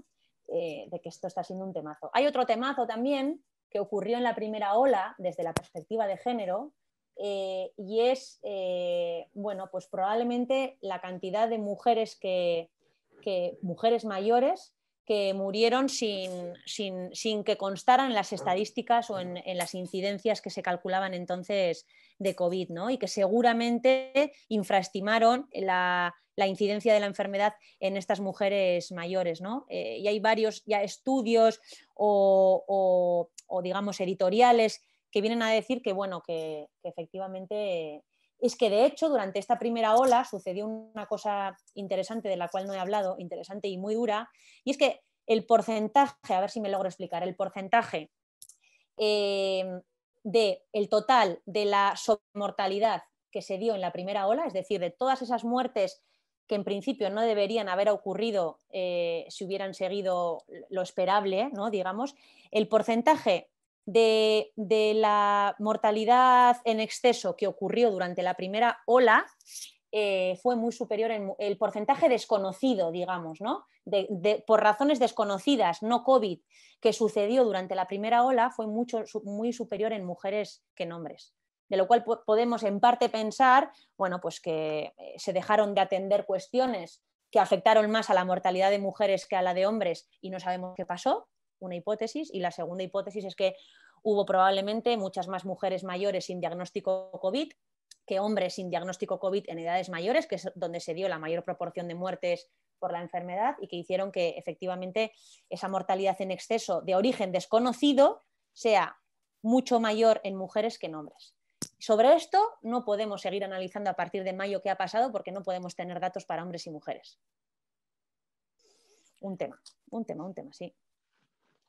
de que esto está siendo un temazo. Hay otro temazo también que ocurrió en la primera ola desde la perspectiva de género, y es, bueno, pues probablemente la cantidad de mujeres mujeres mayores que murieron sin que constaran en las estadísticas o en las incidencias que se calculaban entonces de COVID, ¿no? Y que seguramente infraestimaron la incidencia de la enfermedad en estas mujeres mayores, ¿no? Y hay varios ya estudios o digamos editoriales que vienen a decir que, bueno, que efectivamente es que de hecho durante esta primera ola sucedió una cosa interesante de la cual no he hablado, interesante y muy dura, y es que el porcentaje, a ver si me logro explicar, el porcentaje del total de la sobremortalidad que se dio en la primera ola, es decir, de todas esas muertes que en principio no deberían haber ocurrido si hubieran seguido lo esperable, ¿no? Digamos, el porcentaje de la mortalidad en exceso que ocurrió durante la primera ola fue muy superior en el porcentaje desconocido, digamos, ¿no? Por razones desconocidas, no COVID, que sucedió durante la primera ola fue muy superior en mujeres que en hombres. De lo cual podemos en parte pensar, bueno, pues que se dejaron de atender cuestiones que afectaron más a la mortalidad de mujeres que a la de hombres y no sabemos qué pasó, una hipótesis, y la segunda hipótesis es que hubo probablemente muchas más mujeres mayores sin diagnóstico COVID que hombres sin diagnóstico COVID en edades mayores, que es donde se dio la mayor proporción de muertes por la enfermedad y que hicieron que efectivamente esa mortalidad en exceso de origen desconocido sea mucho mayor en mujeres que en hombres. Sobre esto no podemos seguir analizando a partir de mayo qué ha pasado porque no podemos tener datos para hombres y mujeres. Un tema, sí.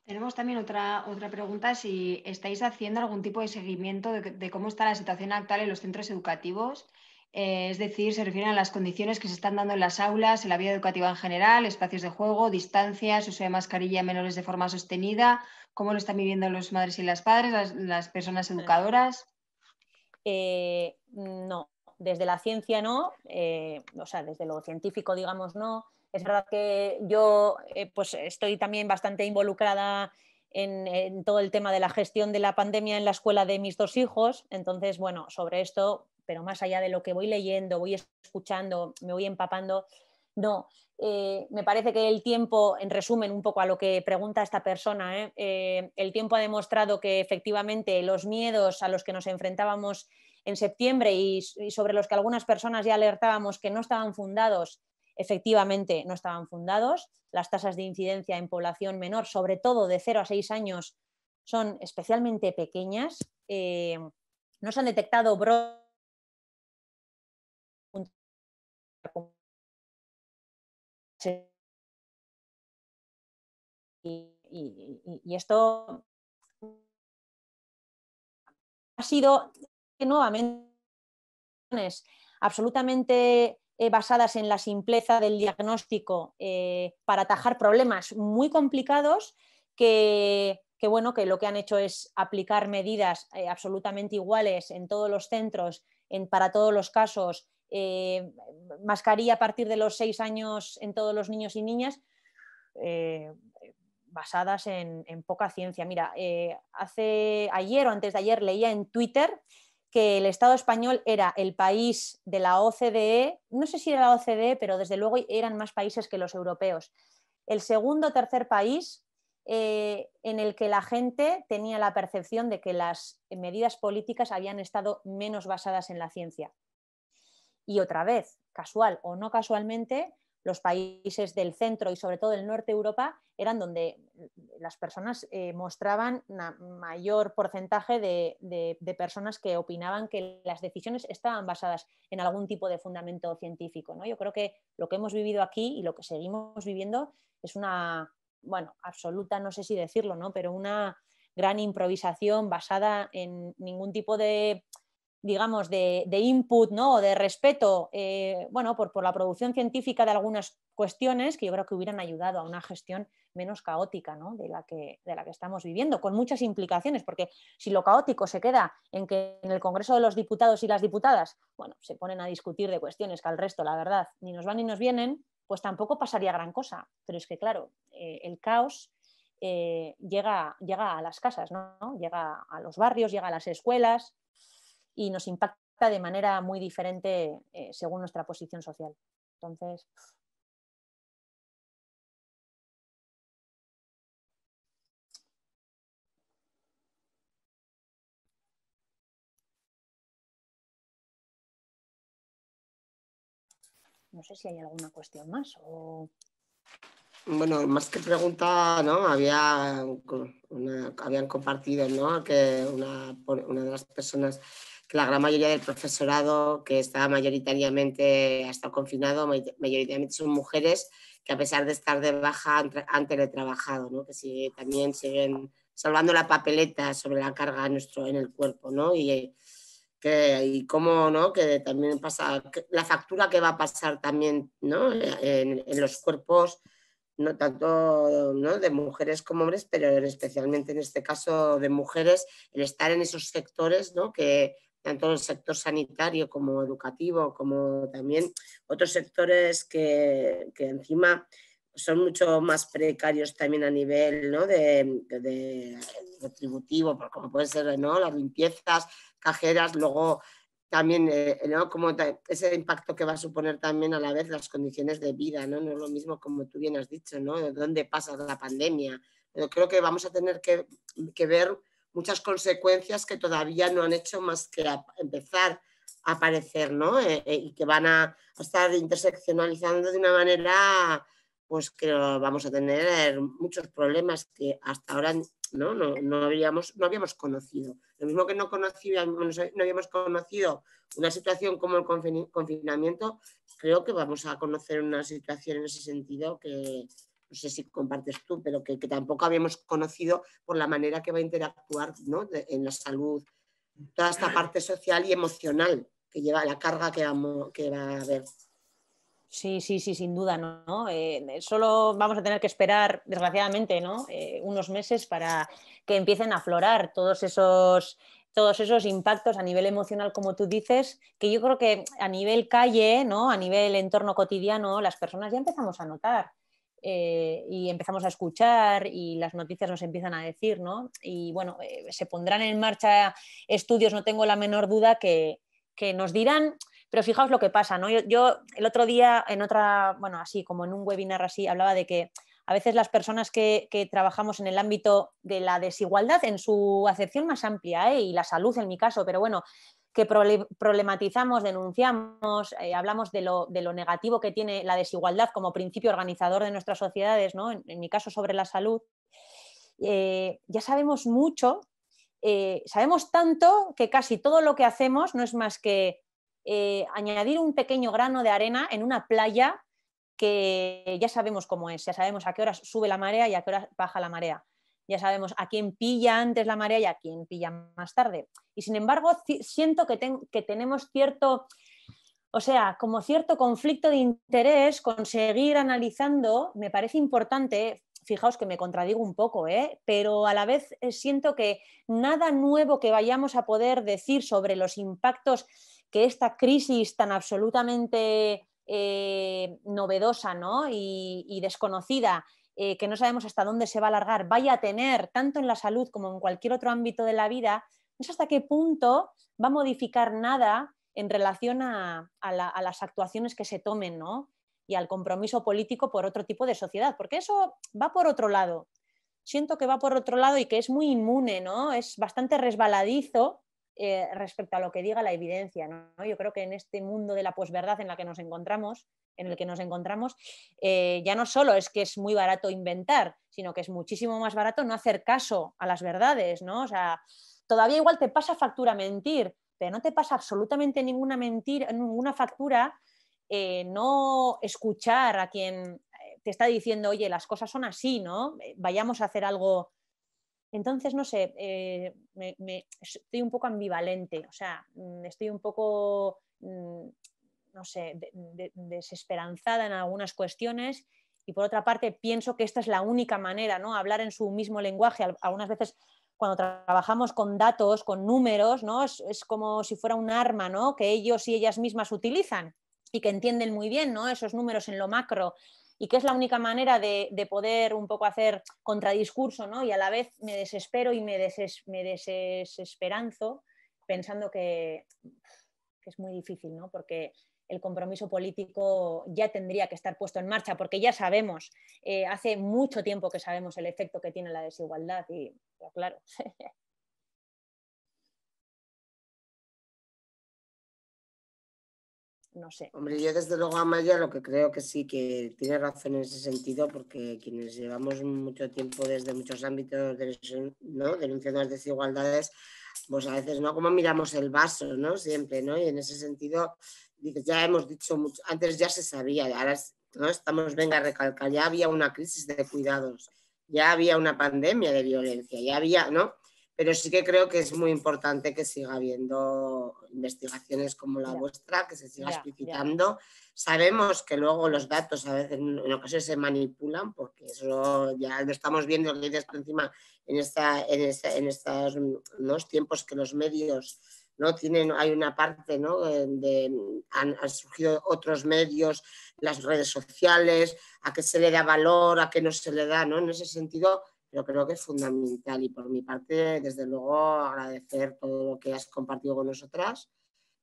Tenemos también otra pregunta, si estáis haciendo algún tipo de seguimiento de cómo está la situación actual en los centros educativos, es decir, se refieren a las condiciones que se están dando en las aulas, en la vida educativa en general, espacios de juego, distancias, uso de mascarilla en menores de forma sostenida, cómo lo están viviendo los madres y las padres, las personas educadoras. No, desde la ciencia no, o sea, desde lo científico, digamos, no. Es verdad que yo pues estoy también bastante involucrada en todo el tema de la gestión de la pandemia en la escuela de mis dos hijos, entonces, bueno, sobre esto, pero más allá de lo que voy leyendo, voy escuchando, me voy empapando, no. Me parece que el tiempo, en resumen, un poco a lo que pregunta esta persona, el tiempo ha demostrado que efectivamente los miedos a los que nos enfrentábamos en septiembre y sobre los que algunas personas ya alertábamos que no estaban fundados, efectivamente no estaban fundados. Las tasas de incidencia en población menor, sobre todo de 0 a 6 años, son especialmente pequeñas. No se han detectado brotes y esto ha sido nuevamente absolutamente basadas en la simpleza del diagnóstico para atajar problemas muy complicados bueno, que lo que han hecho es aplicar medidas absolutamente iguales en todos los centros, para todos los casos, mascarilla a partir de los 6 años en todos los niños y niñas, basadas en poca ciencia. Mira, ayer o antes de ayer leía en Twitter que el Estado español era el país de la OCDE, no sé si era la OCDE, pero desde luego eran más países que los europeos. El segundo o tercer país en el que la gente tenía la percepción de que las medidas políticas habían estado menos basadas en la ciencia. Y otra vez, casual o no casualmente, los países del centro y sobre todo del norte de Europa eran donde las personas mostraban un mayor porcentaje de personas que opinaban que las decisiones estaban basadas en algún tipo de fundamento científico, ¿no? Yo creo que lo que hemos vivido aquí y lo que seguimos viviendo es una, bueno, absoluta, no sé si decirlo, ¿no? Pero una gran improvisación basada en ningún tipo de, digamos, de input, ¿no? O de respeto bueno, por la producción científica de algunas cuestiones que yo creo que hubieran ayudado a una gestión menos caótica, ¿no? de la que estamos viviendo, con muchas implicaciones, porque si lo caótico se queda en que en el Congreso de los Diputados y las Diputadas, bueno, se ponen a discutir de cuestiones que al resto, la verdad, ni nos van ni nos vienen, pues tampoco pasaría gran cosa. Pero es que, claro, el caos llega a las casas, ¿no? Llega a los barrios, llega a las escuelas y nos impacta de manera muy diferente según nuestra posición social. Entonces, no sé si hay alguna cuestión más o... Bueno, más que pregunta, ¿no? Habían compartido, ¿no? Que una de las personas que la gran mayoría del profesorado que está mayoritariamente, ha estado confinado, mayoritariamente son mujeres que a pesar de estar de baja han teletrabajado, ¿no? Que también siguen salvando la papeleta sobre la carga en el cuerpo, ¿no? Y cómo, ¿no? Que también pasa, la factura que va a pasar también, ¿no? En los cuerpos, no tanto, ¿no? De mujeres como hombres, pero especialmente en este caso de mujeres, el estar en esos sectores, ¿no? Que tanto el sector sanitario como educativo, como también otros sectores que encima son mucho más precarios también a nivel, ¿no? de retributivo, como pueden ser, ¿no? Las limpiezas, cajeras, luego también, ¿no? Como ese impacto que va a suponer también a la vez las condiciones de vida, ¿no? No es lo mismo, como tú bien has dicho, ¿no? De dónde pasa la pandemia. Pero creo que vamos a tener que ver muchas consecuencias que todavía no han hecho más que empezar a aparecer, ¿no? Y que van a estar interseccionalizando de una manera, pues que vamos a tener muchos problemas que hasta ahora no habíamos conocido. Lo mismo que no habíamos conocido una situación como el confinamiento, creo que vamos a conocer una situación en ese sentido que no sé si compartes tú, pero que tampoco habíamos conocido por la manera que va a interactuar, ¿no? En la salud, toda esta parte social y emocional que lleva la carga que va a haber. Sí, sin duda, ¿no? Solo vamos a tener que esperar, desgraciadamente, ¿no? Unos meses para que empiecen a aflorar todos esos impactos a nivel emocional, como tú dices, que yo creo que a nivel calle, ¿no? A nivel entorno cotidiano, las personas ya empezamos a notar. Y empezamos a escuchar y las noticias nos empiezan a decir, ¿no? Y bueno, se pondrán en marcha estudios, no tengo la menor duda, que nos dirán, pero fijaos lo que pasa, ¿no? Yo el otro día bueno, así como en un webinar así, hablaba de que a veces las personas que trabajamos en el ámbito de la desigualdad en su acepción más amplia, y la salud en mi caso, pero bueno, que problematizamos, denunciamos, hablamos de lo negativo que tiene la desigualdad como principio organizador de nuestras sociedades, ¿no? En mi caso sobre la salud, ya sabemos mucho, sabemos tanto que casi todo lo que hacemos no es más que añadir un pequeño grano de arena en una playa que ya sabemos cómo es, ya sabemos a qué horas sube la marea y a qué horas baja la marea. Ya sabemos a quién pilla antes la marea y a quién pilla más tarde. Y sin embargo, siento que tenemos cierto, o sea, como cierto conflicto de interés con seguir analizando. Me parece importante, fijaos que me contradigo un poco, pero a la vez siento que nada nuevo que vayamos a poder decir sobre los impactos que esta crisis tan absolutamente novedosa, ¿no? y desconocida, que no sabemos hasta dónde se va a alargar, vaya a tener, tanto en la salud como en cualquier otro ámbito de la vida, no sé hasta qué punto va a modificar nada en relación a las actuaciones que se tomen, ¿no? Y al compromiso político por otro tipo de sociedad, porque eso va por otro lado. Siento que va por otro lado y que es muy inmune, ¿no? Es bastante resbaladizo respecto a lo que diga la evidencia, ¿no? Yo creo que en este mundo de la posverdad en el que nos encontramos, ya no solo es que es muy barato inventar, sino que es muchísimo más barato no hacer caso a las verdades, ¿no? O sea, todavía igual te pasa factura mentir, pero no te pasa absolutamente ninguna factura no escuchar a quien te está diciendo, oye, las cosas son así, ¿no? Vayamos a hacer algo. Entonces, no sé, estoy un poco ambivalente, o sea, estoy un poco, no sé, desesperanzada en algunas cuestiones, y por otra parte pienso que esta es la única manera, ¿no? Hablar en su mismo lenguaje. Algunas veces cuando trabajamos con datos, con números, ¿no? Es como si fuera un arma, ¿no? Que ellos y ellas mismas utilizan y que entienden muy bien, ¿no? Esos números en lo macro, y que es la única manera de poder un poco hacer contradiscurso, ¿no? Y a la vez me desespero y me desesperanzo pensando que es muy difícil, ¿no? Porque el compromiso político ya tendría que estar puesto en marcha, porque ya sabemos, hace mucho tiempo que sabemos el efecto que tiene la desigualdad, y claro. No sé. Hombre, yo desde luego, Amaya, lo que creo que sí que tiene razón en ese sentido, porque quienes llevamos mucho tiempo desde muchos ámbitos, ¿no? Denunciando las desigualdades, pues a veces, ¿no? Como miramos el vaso, ¿no? Siempre, ¿no? Y en ese sentido, ya hemos dicho mucho, antes ya se sabía, ahora ¿no? Estamos, venga a recalcar, ya había una crisis de cuidados, ya había una pandemia de violencia, ya había, ¿no? Pero sí que creo que es muy importante que siga habiendo investigaciones como la vuestra, que se siga explicitando. Sabemos que luego los datos a veces en ocasiones se manipulan, porque eso ya lo estamos viendo, lo que dices por encima, en estos, ¿no? tiempos que los medios, ¿no? Hay una parte, ¿no? Han surgido otros medios, las redes sociales, a qué se le da valor, a qué no se le da, ¿no? En ese sentido, pero creo que es fundamental, y por mi parte, desde luego, agradecer todo lo que has compartido con nosotras.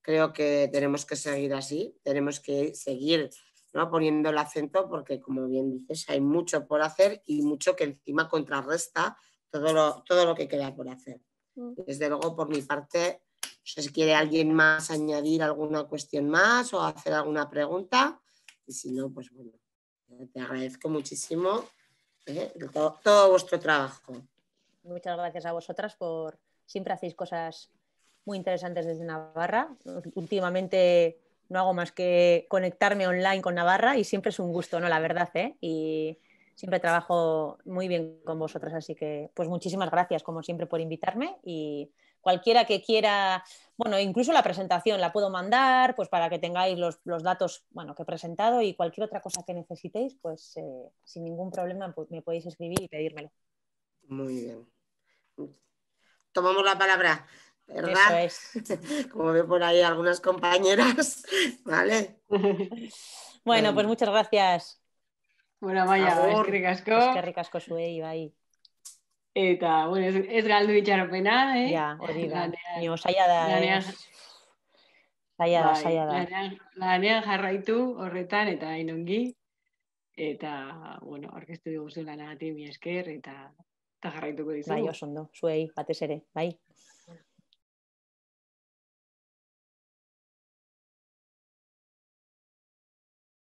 Creo que tenemos que seguir así, tenemos que seguir, ¿no? poniendo el acento, porque como bien dices, hay mucho por hacer y mucho que encima contrarresta todo lo que queda por hacer. Desde luego, por mi parte, no sé si quiere alguien más añadir alguna cuestión más o hacer alguna pregunta, y si no, pues bueno, te agradezco muchísimo todo vuestro trabajo. Muchas gracias a vosotras por siempre hacéis cosas muy interesantes desde Navarra. Últimamente no hago más que conectarme online con Navarra y siempre es un gusto, ¿no? La verdad, ¿eh? Y siempre trabajo muy bien con vosotras, así que pues muchísimas gracias como siempre por invitarme, y cualquiera que quiera, bueno, incluso la presentación la puedo mandar pues para que tengáis los datos, bueno, que he presentado, y cualquier otra cosa que necesitéis, pues sin ningún problema pues, me podéis escribir y pedírmelo. Muy bien. Tomamos la palabra, ¿verdad? Eso es. Como veo por ahí algunas compañeras, ¿vale? Bueno, pues muchas gracias. Bueno, vaya, eskerrik asko. Eskerrik asko zuei, bai. Eta, bueno, ez galdu itxaropena, Ja, hori da. Nio, saia da, saia da. Lanean jarraitu horretan, eta inongi. Eta, bueno, orkestu diguzu lanagatik, mi esker, eta jarraituko dizugu. Bai, oso ondo, zuei, batez ere, bai.